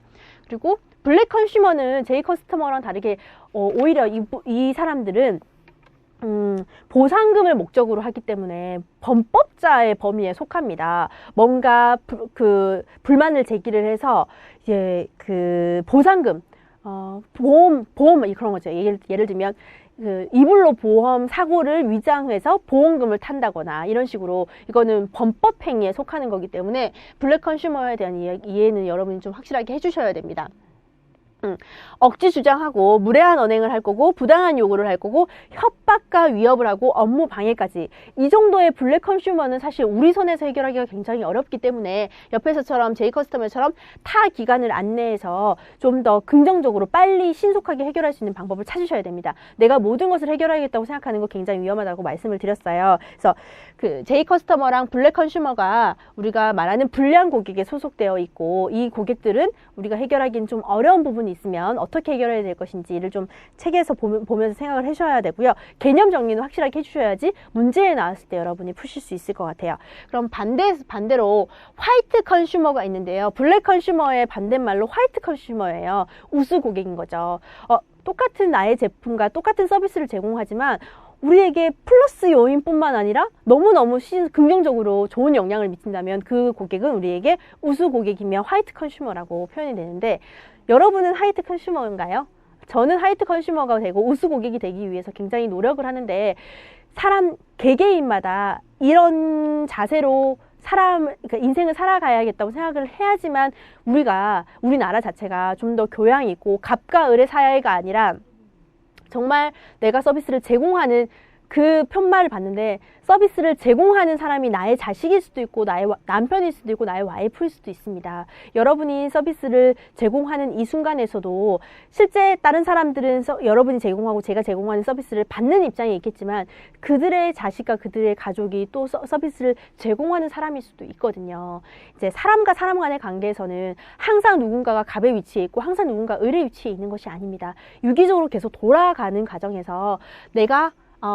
그리고 블랙 컨슈머는 J 커스터머랑 다르게 오히려 이 사람들은 보상금을 목적으로 하기 때문에 범법자의 범위에 속합니다. 뭔가 불만을 제기를 해서 이제 그 보상금, 보험 그런 거죠. 예를 들면 그 이불로 보험 사고를 위장해서 보험금을 탄다거나 이런 식으로 이거는 범법 행위에 속하는 거기 때문에 블랙 컨슈머에 대한 이해는 여러분이 좀 확실하게 해주셔야 됩니다. 억지 주장하고 무례한 언행을 할 거고 부당한 요구를 할 거고 협박과 위협을 하고 업무 방해까지, 이 정도의 블랙 컨슈머는 사실 우리 선에서 해결하기가 굉장히 어렵기 때문에 옆에서처럼 제이커스터머처럼 타 기관을 안내해서 좀 더 긍정적으로 빨리 신속하게 해결할 수 있는 방법을 찾으셔야 됩니다. 내가 모든 것을 해결하겠다고 생각하는 거 굉장히 위험하다고 말씀을 드렸어요. 그래서 그 제이커스터머랑 블랙 컨슈머가 우리가 말하는 불량 고객에 소속되어 있고, 이 고객들은 우리가 해결하기는 좀 어려운 부분이 있으면 어떻게 해결해야 될 것인지를 좀 책에서 보면서 생각을 해주셔야 되고요. 개념 정리는 확실하게 해주셔야지 문제에 나왔을 때 여러분이 푸실 수 있을 것 같아요. 그럼 반대로 화이트 컨슈머가 있는데요. 블랙 컨슈머의 반대말로 화이트 컨슈머예요. 우수 고객인 거죠. 똑같은 나의 제품과 똑같은 서비스를 제공하지만 우리에게 플러스 요인뿐만 아니라 너무너무 긍정적으로 좋은 영향을 미친다면 그 고객은 우리에게 우수 고객이며 화이트 컨슈머라고 표현이 되는데, 여러분은 화이트 컨슈머인가요? 저는 화이트 컨슈머가 되고 우수 고객이 되기 위해서 굉장히 노력을 하는데, 사람 개개인마다 이런 자세로 그러니까 인생을 살아가야겠다고 생각을 해야지만 우리나라 자체가 좀 더 교양 있고 갑과 을의 사회가 아니라 정말 내가 서비스를 제공하는 그 편말을 봤는데, 서비스를 제공하는 사람이 나의 자식일 수도 있고 나의 남편일 수도 있고 나의 와이프일 수도 있습니다. 여러분이 서비스를 제공하는 이 순간에서도 실제 다른 사람들은 여러분이 제공하고 제가 제공하는 서비스를 받는 입장이 있겠지만 그들의 자식과 그들의 가족이 또 서비스를 제공하는 사람일 수도 있거든요. 이제 사람과 사람 간의 관계에서는 항상 누군가가 갑의 위치에 있고 항상 누군가 을의 위치에 있는 것이 아닙니다. 유기적으로 계속 돌아가는 과정에서 내가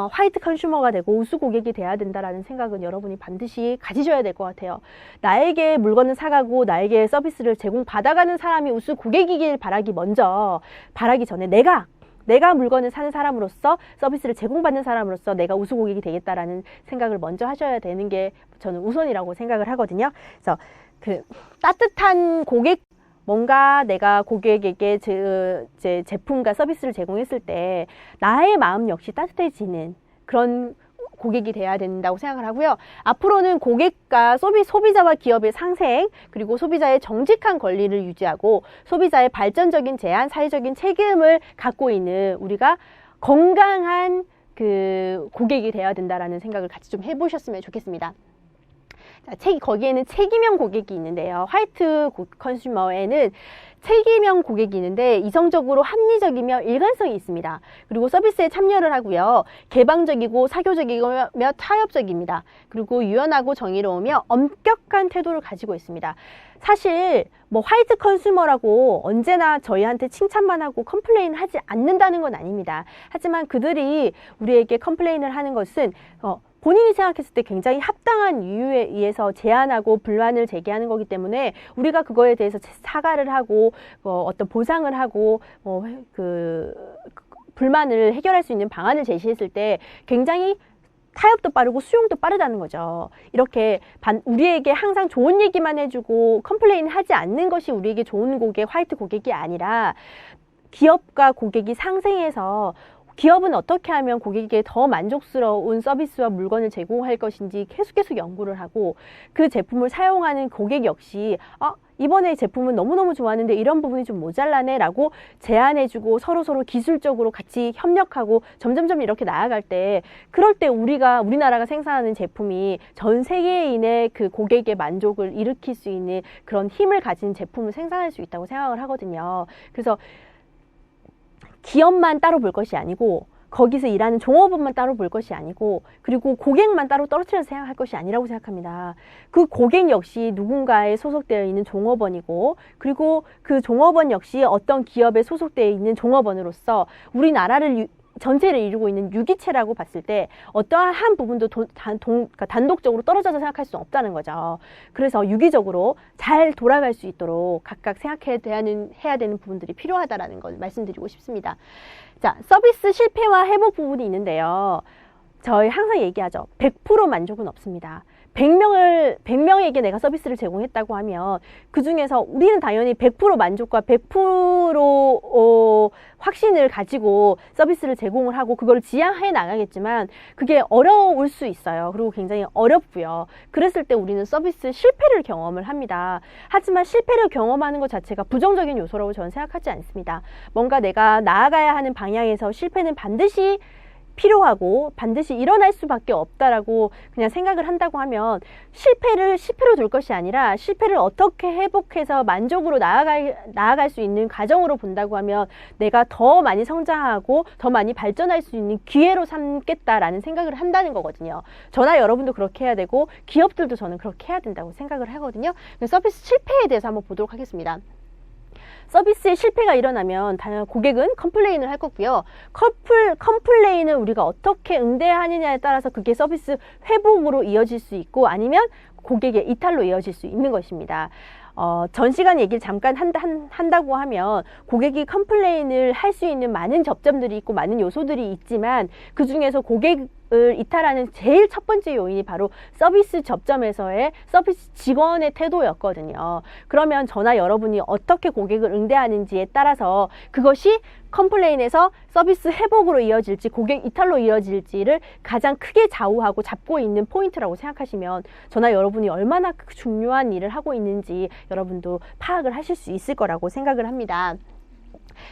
화이트 컨슈머가 되고 우수 고객이 돼야 된다라는 생각은 여러분이 반드시 가지셔야 될 것 같아요. 나에게 물건을 사가고 나에게 서비스를 제공받아가는 사람이 우수 고객이길 바라기 전에 내가 물건을 사는 사람으로서 서비스를 제공받는 사람으로서 내가 우수 고객이 되겠다라는 생각을 먼저 하셔야 되는 게 저는 우선이라고 생각을 하거든요. 그래서 그 따뜻한 고객, 뭔가 내가 고객에게 제 제품과 서비스를 제공했을 때 나의 마음 역시 따뜻해지는 그런 고객이 돼야 된다고 생각을 하고요. 앞으로는 고객과 소비자와 기업의 상생, 그리고 소비자의 정직한 권리를 유지하고 소비자의 발전적인 제한, 사회적인 책임을 갖고 있는 우리가 건강한 그 고객이 돼야 된다라는 생각을 같이 좀 해보셨으면 좋겠습니다. 거기에는 책임형 고객이 있는데요. 화이트 컨슈머에는 책임형 고객이 있는데 이성적으로 합리적이며 일관성이 있습니다. 그리고 서비스에 참여를 하고요. 개방적이고 사교적이며 타협적입니다. 그리고 유연하고 정의로우며 엄격한 태도를 가지고 있습니다. 사실 화이트 컨슈머라고 언제나 저희한테 칭찬만 하고 컴플레인을 하지 않는다는 건 아닙니다. 하지만 그들이 우리에게 컴플레인을 하는 것은 본인이 생각했을 때 굉장히 합당한 이유에 의해서 제안하고 불만을 제기하는 거기 때문에 우리가 그거에 대해서 사과를 하고 어떤 보상을 하고 불만을 해결할 수 있는 방안을 제시했을 때 굉장히 타협도 빠르고 수용도 빠르다는 거죠. 이렇게 우리에게 항상 좋은 얘기만 해주고 컴플레인을 하지 않는 것이 우리에게 좋은 고객, 화이트 고객이 아니라 기업과 고객이 상생해서 기업은 어떻게 하면 고객에게 더 만족스러운 서비스와 물건을 제공할 것인지 계속 연구를 하고, 그 제품을 사용하는 고객 역시 이번에 제품은 너무너무 좋았는데 이런 부분이 좀 모자라네 라고 제안해주고 서로 기술적으로 같이 협력하고 점점점 이렇게 나아갈 때, 그럴 때 우리나라가 생산하는 제품이 전 세계인의 그 고객의 만족을 일으킬 수 있는 그런 힘을 가진 제품을 생산할 수 있다고 생각을 하거든요. 그래서 기업만 따로 볼 것이 아니고 거기서 일하는 종업원만 따로 볼 것이 아니고 그리고 고객만 따로 떨어뜨려서 생각할 것이 아니라고 생각합니다. 그 고객 역시 누군가에 소속되어 있는 종업원이고, 그리고 그 종업원 역시 어떤 기업에 소속되어 있는 종업원으로서 우리나라를 전체를 이루고 있는 유기체라고 봤을 때 어떠한 한 부분도 단독적으로 떨어져서 생각할 수 없다는 거죠. 그래서 유기적으로 잘 돌아갈 수 있도록 각각 생각해야 되는 부분들이 필요하다는 걸 말씀드리고 싶습니다. 자, 서비스 실패와 회복 부분이 있는데요. 저희 항상 얘기하죠. 100% 만족은 없습니다. 100명에게 내가 서비스를 제공했다고 하면 그 중에서 우리는 당연히 100% 만족과 100% 확신을 가지고 서비스를 제공을 하고 그걸 지향해 나가겠지만 그게 어려울 수 있어요. 그리고 굉장히 어렵고요. 그랬을 때 우리는 서비스 실패를 경험을 합니다. 하지만 실패를 경험하는 것 자체가 부정적인 요소라고 저는 생각하지 않습니다. 뭔가 내가 나아가야 하는 방향에서 실패는 반드시 필요하고 반드시 일어날 수밖에 없다라고 그냥 생각을 한다고 하면 실패를 실패로 둘 것이 아니라 실패를 어떻게 회복해서 만족으로 나아갈 수 있는 과정으로 본다고 하면 내가 더 많이 성장하고 더 많이 발전할 수 있는 기회로 삼겠다라는 생각을 한다는 거거든요. 저나 여러분도 그렇게 해야 되고 기업들도 저는 그렇게 해야 된다고 생각을 하거든요. 서비스 실패에 대해서 한번 보도록 하겠습니다. 서비스에 실패가 일어나면 당연 고객은 컴플레인을 할 거고요. 컴플레인을 우리가 어떻게 응대하느냐에 따라서 그게 서비스 회복으로 이어질 수 있고 아니면 고객의 이탈로 이어질 수 있는 것입니다. 전 시간 얘기를 잠깐 한다고 하면 고객이 컴플레인을 할 수 있는 많은 접점들이 있고 많은 요소들이 있지만 그 중에서 고객을 이탈하는 제일 첫 번째 요인이 바로 서비스 접점에서의 서비스 직원의 태도였거든요. 그러면 저나 여러분이 어떻게 고객을 응대하는지에 따라서 그것이 컴플레인에서 서비스 회복으로 이어질지 고객 이탈로 이어질지를 가장 크게 좌우하고 잡고 있는 포인트라고 생각하시면 저나 여러분이 얼마나 중요한 일을 하고 있는지 여러분도 파악을 하실 수 있을 거라고 생각을 합니다.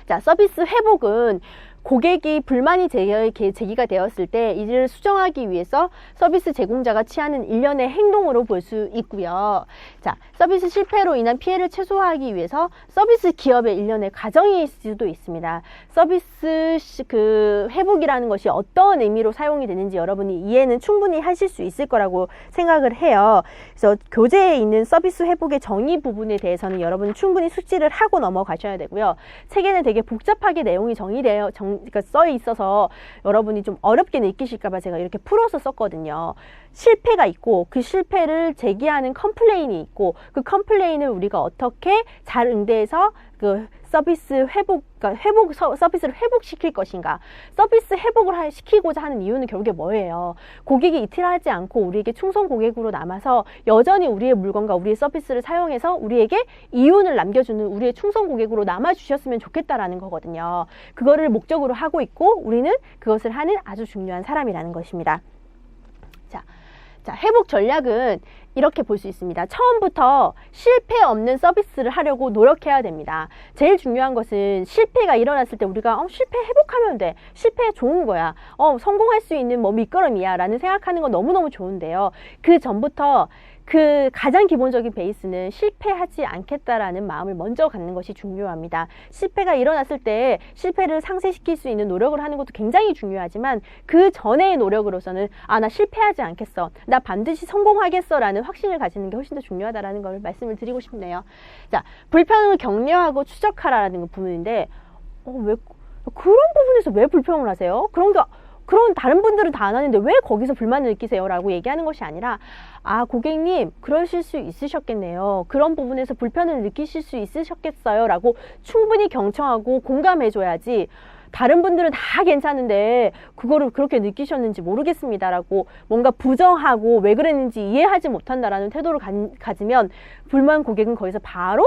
자, 서비스 회복은 고객이 불만이 제기가 되었을 때 이를 수정하기 위해서 서비스 제공자가 취하는 일련의 행동으로 볼 수 있고요. 자, 서비스 실패로 인한 피해를 최소화하기 위해서 서비스 기업의 일련의 과정이 있을 수도 있습니다. 서비스 회복이라는 것이 어떤 의미로 사용이 되는지 여러분이 이해는 충분히 하실 수 있을 거라고 생각을 해요. 그래서 교재에 있는 서비스 회복의 정의 부분에 대해서는 여러분은 충분히 숙지를 하고 넘어가셔야 되고요. 책에는 되게 복잡하게 내용이 그러니까 써 있어서 여러분이 좀 어렵게 느끼실까봐 제가 이렇게 풀어서 썼거든요. 실패가 있고 그 실패를 제기하는 컴플레인이 있고 그 컴플레인을 우리가 어떻게 잘 응대해서 그 서비스 서비스를 회복시킬 것인가. 서비스 회복을 시키고자 하는 이유는 결국에 뭐예요? 고객이 이탈하지 않고 우리에게 충성 고객으로 남아서 여전히 우리의 물건과 우리의 서비스를 사용해서 우리에게 이윤을 남겨주는 우리의 충성 고객으로 남아주셨으면 좋겠다라는 거거든요. 그거를 목적으로 하고 있고 우리는 그것을 하는 아주 중요한 사람이라는 것입니다. 자, 회복 전략은 이렇게 볼 수 있습니다. 처음부터 실패 없는 서비스를 하려고 노력해야 됩니다. 제일 중요한 것은 실패가 일어났을 때 우리가 실패 회복하면 돼. 실패 좋은 거야. 성공할 수 있는 밑거름이야 라는 생각하는 건 너무너무 좋은데요. 그 전부터 그 가장 기본적인 베이스는 실패하지 않겠다라는 마음을 먼저 갖는 것이 중요합니다. 실패가 일어났을 때 실패를 상쇄시킬 수 있는 노력을 하는 것도 굉장히 중요하지만 그 전의 노력으로서는 나 실패하지 않겠어. 나 반드시 성공하겠어 라는 확신을 가지는 게 훨씬 더 중요하다는 걸 말씀을 드리고 싶네요. 자, 불평을 격려하고 추적하라는 부분인데 왜 그런 부분에서 왜 불평을 하세요? 그런 다른 분들은 다 안 하는데 왜 거기서 불만을 느끼세요? 라고 얘기하는 것이 아니라 고객님 그러실 수 있으셨겠네요. 그런 부분에서 불편을 느끼실 수 있으셨겠어요? 라고 충분히 경청하고 공감해 줘야지 다른 분들은 다 괜찮은데 그거를 그렇게 느끼셨는지 모르겠습니다 라고 뭔가 부정하고 왜 그랬는지 이해하지 못한다라는 태도를 가지면 불만 고객은 거기서 바로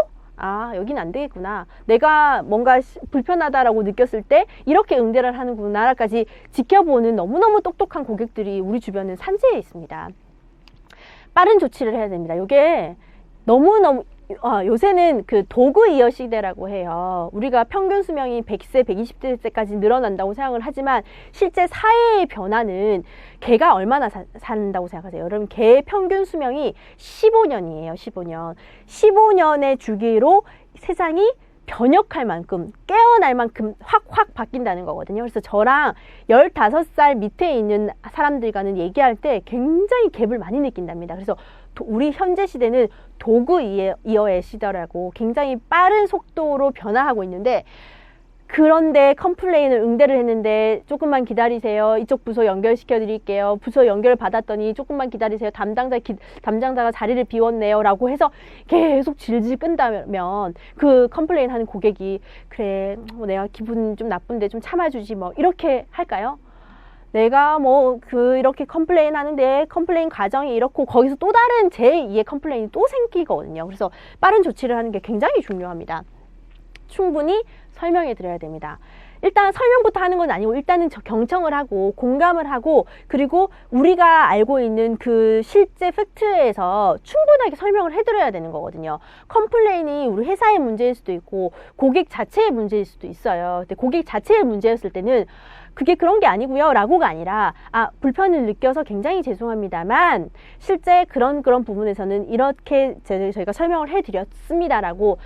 여긴 안 되겠구나. 내가 뭔가 불편하다라고 느꼈을 때 이렇게 응대를 하는구나까지 지켜보는 너무너무 똑똑한 고객들이 우리 주변은 산재해 있습니다. 빠른 조치를 해야 됩니다. 이게 너무너무 요새는 그 도구 이어 시대라고 해요. 우리가 평균 수명이 100세, 120세까지 늘어난다고 생각을 하지만 실제 사회의 변화는 개가 얼마나 산다고 생각하세요? 여러분, 개의 평균 수명이 15년이에요. 15년. 15년의 주기로 세상이 변혁할 만큼, 깨어날 만큼 확 바뀐다는 거거든요. 그래서 저랑 15살 밑에 있는 사람들과는 얘기할 때 굉장히 갭을 많이 느낀답니다. 그래서 우리 현재 시대는 도구 이어의 시대라고 굉장히 빠른 속도로 변화하고 있는데 그런데 컴플레인을 응대를 했는데 조금만 기다리세요. 이쪽 부서 연결시켜 드릴게요. 부서 연결 받았더니 조금만 기다리세요. 담당자가 자리를 비웠네요. 라고 해서 계속 질질 끈다면 그 컴플레인 하는 고객이 그래 내가 기분 좀 나쁜데 좀 참아주지 뭐 이렇게 할까요? 내가 뭐 이렇게 컴플레인 하는데 컴플레인 과정이 이렇고 거기서 또 다른 제2의 컴플레인이 또 생기거든요. 그래서 빠른 조치를 하는 게 굉장히 중요합니다. 충분히 설명해 드려야 됩니다. 일단 설명부터 하는 건 아니고 일단은 경청을 하고 공감을 하고 그리고 우리가 알고 있는 그 실제 팩트에서 충분하게 설명을 해드려야 되는 거거든요. 컴플레인이 우리 회사의 문제일 수도 있고 고객 자체의 문제일 수도 있어요. 근데 고객 자체의 문제였을 때는 그게 그런 게 아니고요 라고가 아니라 불편을 느껴서 굉장히 죄송합니다만 실제 그런 부분에서는 이렇게 저희가 설명을 해드렸습니다 라고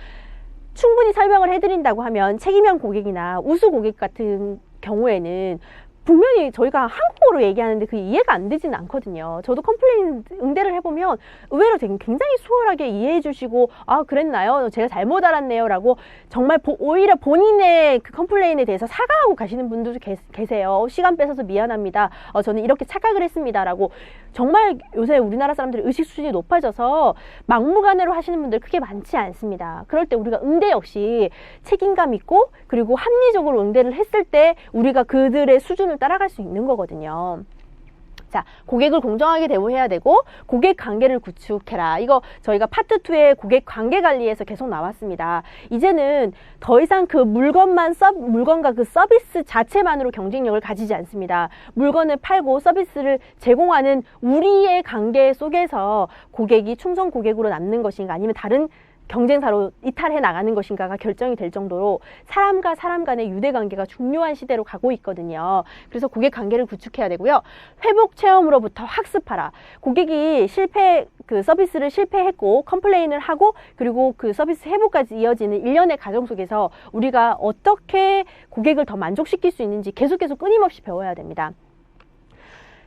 충분히 설명을 해드린다고 하면 책임형 고객이나 우수 고객 같은 경우에는 분명히 저희가 한국어로 얘기하는데 그게 이해가 안 되지는 않거든요. 저도 컴플레인 응대를 해보면 의외로 굉장히 수월하게 이해해 주시고 그랬나요? 제가 잘못 알았네요 라고 정말 오히려 본인의 그 컴플레인에 대해서 사과하고 가시는 분들도 계세요. 시간 뺏어서 미안합니다. 저는 이렇게 착각을 했습니다 라고. 정말 요새 우리나라 사람들의 의식 수준이 높아져서 막무가내로 하시는 분들 크게 많지 않습니다. 그럴 때 우리가 응대 역시 책임감 있고 그리고 합리적으로 응대를 했을 때 우리가 그들의 수준을 따라갈 수 있는 거거든요. 자, 고객을 공정하게 대우해야 되고 고객 관계를 구축해라. 이거 저희가 파트 2의 고객 관계 관리에서 계속 나왔습니다. 이제는 더 이상 그 물건과 그 서비스 자체만으로 경쟁력을 가지지 않습니다. 물건을 팔고 서비스를 제공하는 우리의 관계 속에서 고객이 충성 고객으로 남는 것인가 아니면 다른 경쟁사로 이탈해 나가는 것인가가 결정이 될 정도로 사람과 사람 간의 유대관계가 중요한 시대로 가고 있거든요. 그래서 고객 관계를 구축해야 되고요. 회복 체험으로부터 학습하라. 고객이 서비스를 실패했고 컴플레인을 하고 그리고 그 서비스 회복까지 이어지는 일련의 과정 속에서 우리가 어떻게 고객을 더 만족시킬 수 있는지 계속 끊임없이 배워야 됩니다.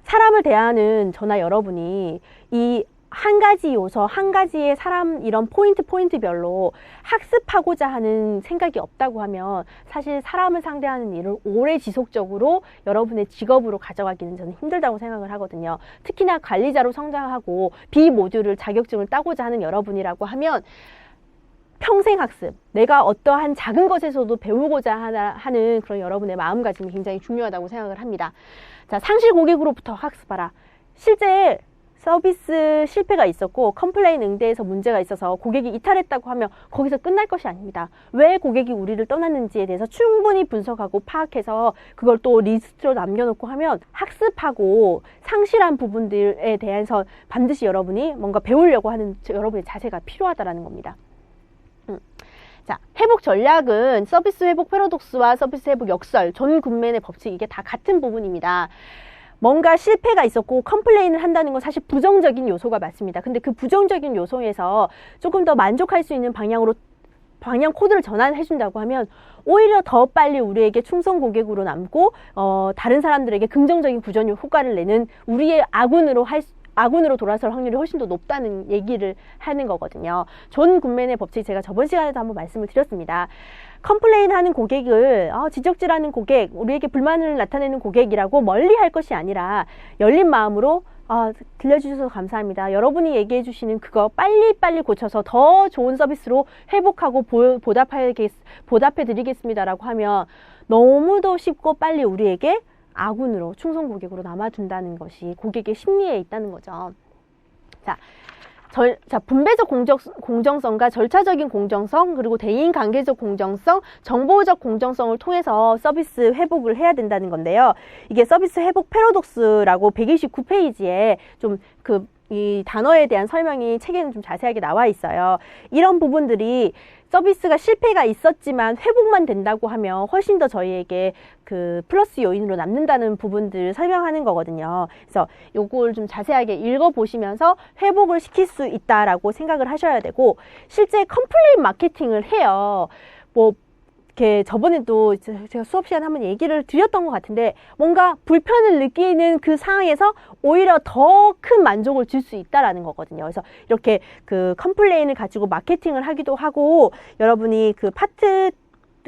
사람을 대하는 저나 여러분이 이 한 가지 요소, 한 가지의 사람 이런 포인트별로 학습하고자 하는 생각이 없다고 하면 사실 사람을 상대하는 일을 오래 지속적으로 여러분의 직업으로 가져가기는 저는 힘들다고 생각을 하거든요. 특히나 관리자로 성장하고 B 모듈을 자격증을 따고자 하는 여러분이라고 하면 평생 학습, 내가 어떠한 작은 것에서도 배우고자 하는 그런 여러분의 마음가짐이 굉장히 중요하다고 생각을 합니다. 자, 상실 고객으로부터 학습하라. 실제 서비스 실패가 있었고 컴플레인 응대에서 문제가 있어서 고객이 이탈했다고 하면 거기서 끝날 것이 아닙니다. 왜 고객이 우리를 떠났는지에 대해서 충분히 분석하고 파악해서 그걸 또 리스트로 남겨놓고 하면 학습하고 상실한 부분들에 대해서 반드시 여러분이 뭔가 배우려고 하는 여러분의 자세가 필요하다라는 겁니다. 자, 회복 전략은 서비스 회복 패러독스와 서비스 회복 역설, 전 굿맨의 법칙 이게 다 같은 부분입니다. 뭔가 실패가 있었고 컴플레인을 한다는 건 사실 부정적인 요소가 맞습니다. 근데 그 부정적인 요소에서 조금 더 만족할 수 있는 방향 코드를 전환해 준다고 하면 오히려 더 빨리 우리에게 충성 고객으로 남고 다른 사람들에게 긍정적인 구전 효과를 내는 우리의 아군으로 돌아설 확률이 훨씬 더 높다는 얘기를 하는 거거든요. 존 굿맨의 법칙 제가 저번 시간에도 한번 말씀을 드렸습니다. 컴플레인 하는 고객을 지적질하는 고객, 우리에게 불만을 나타내는 고객이라고 멀리 할 것이 아니라 열린 마음으로 들려주셔서 감사합니다. 여러분이 얘기해 주시는 그거 빨리빨리 고쳐서 더 좋은 서비스로 회복하고 보답해 드리겠습니다라고 하면 너무도 쉽고 빨리 우리에게 아군으로 충성 고객으로 남아준다는 것이 고객의 심리에 있다는 거죠. 자, 분배적 공정성과 절차적인 공정성, 그리고 대인관계적 공정성, 정보적 공정성을 통해서 서비스 회복을 해야 된다는 건데요. 이게 서비스 회복 패러독스라고 129페이지에 좀 이 단어에 대한 설명이 책에는 좀 자세하게 나와 있어요. 이런 부분들이 서비스가 실패가 있었지만 회복만 된다고 하면 훨씬 더 저희에게 그 플러스 요인으로 남는다는 부분들을 설명하는 거거든요. 그래서 요걸 좀 자세하게 읽어보시면서 회복을 시킬 수 있다라고 생각을 하셔야 되고, 실제 컴플레인 마케팅을 해요. 이렇게 저번에도 제가 수업 시간에 한번 얘기를 드렸던 것 같은데, 뭔가 불편을 느끼는 그 상황에서 오히려 더 큰 만족을 줄 수 있다라는 거거든요. 그래서 이렇게 그 컴플레인을 가지고 마케팅을 하기도 하고, 여러분이 그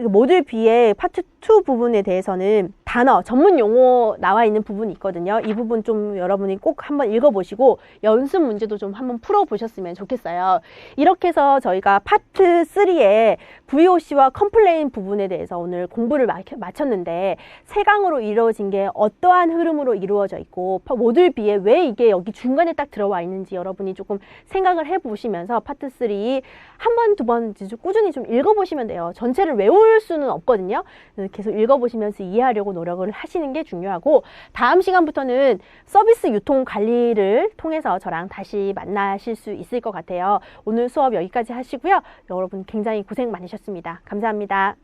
모듈 B의 파트 2 부분에 대해서는 단어, 전문 용어 나와 있는 부분이 있거든요. 이 부분 좀 여러분이 꼭 한번 읽어보시고 연습 문제도 좀 한번 풀어보셨으면 좋겠어요. 이렇게 해서 저희가 파트 3의 VOC와 컴플레인 부분에 대해서 오늘 공부를 마쳤는데 3강으로 이루어진 게 어떠한 흐름으로 이루어져 있고 모듈 B에 왜 이게 여기 중간에 딱 들어와 있는지 여러분이 조금 생각을 해보시면서 파트 3 한 번, 두 번 꾸준히 좀 읽어보시면 돼요. 전체를 외울 수는 없거든요. 계속 읽어보시면서 이해하려고 노력을 하시는 게 중요하고 다음 시간부터는 서비스 유통 관리를 통해서 저랑 다시 만나실 수 있을 것 같아요. 오늘 수업 여기까지 하시고요. 여러분 굉장히 고생 많으셨습니다. 감사합니다.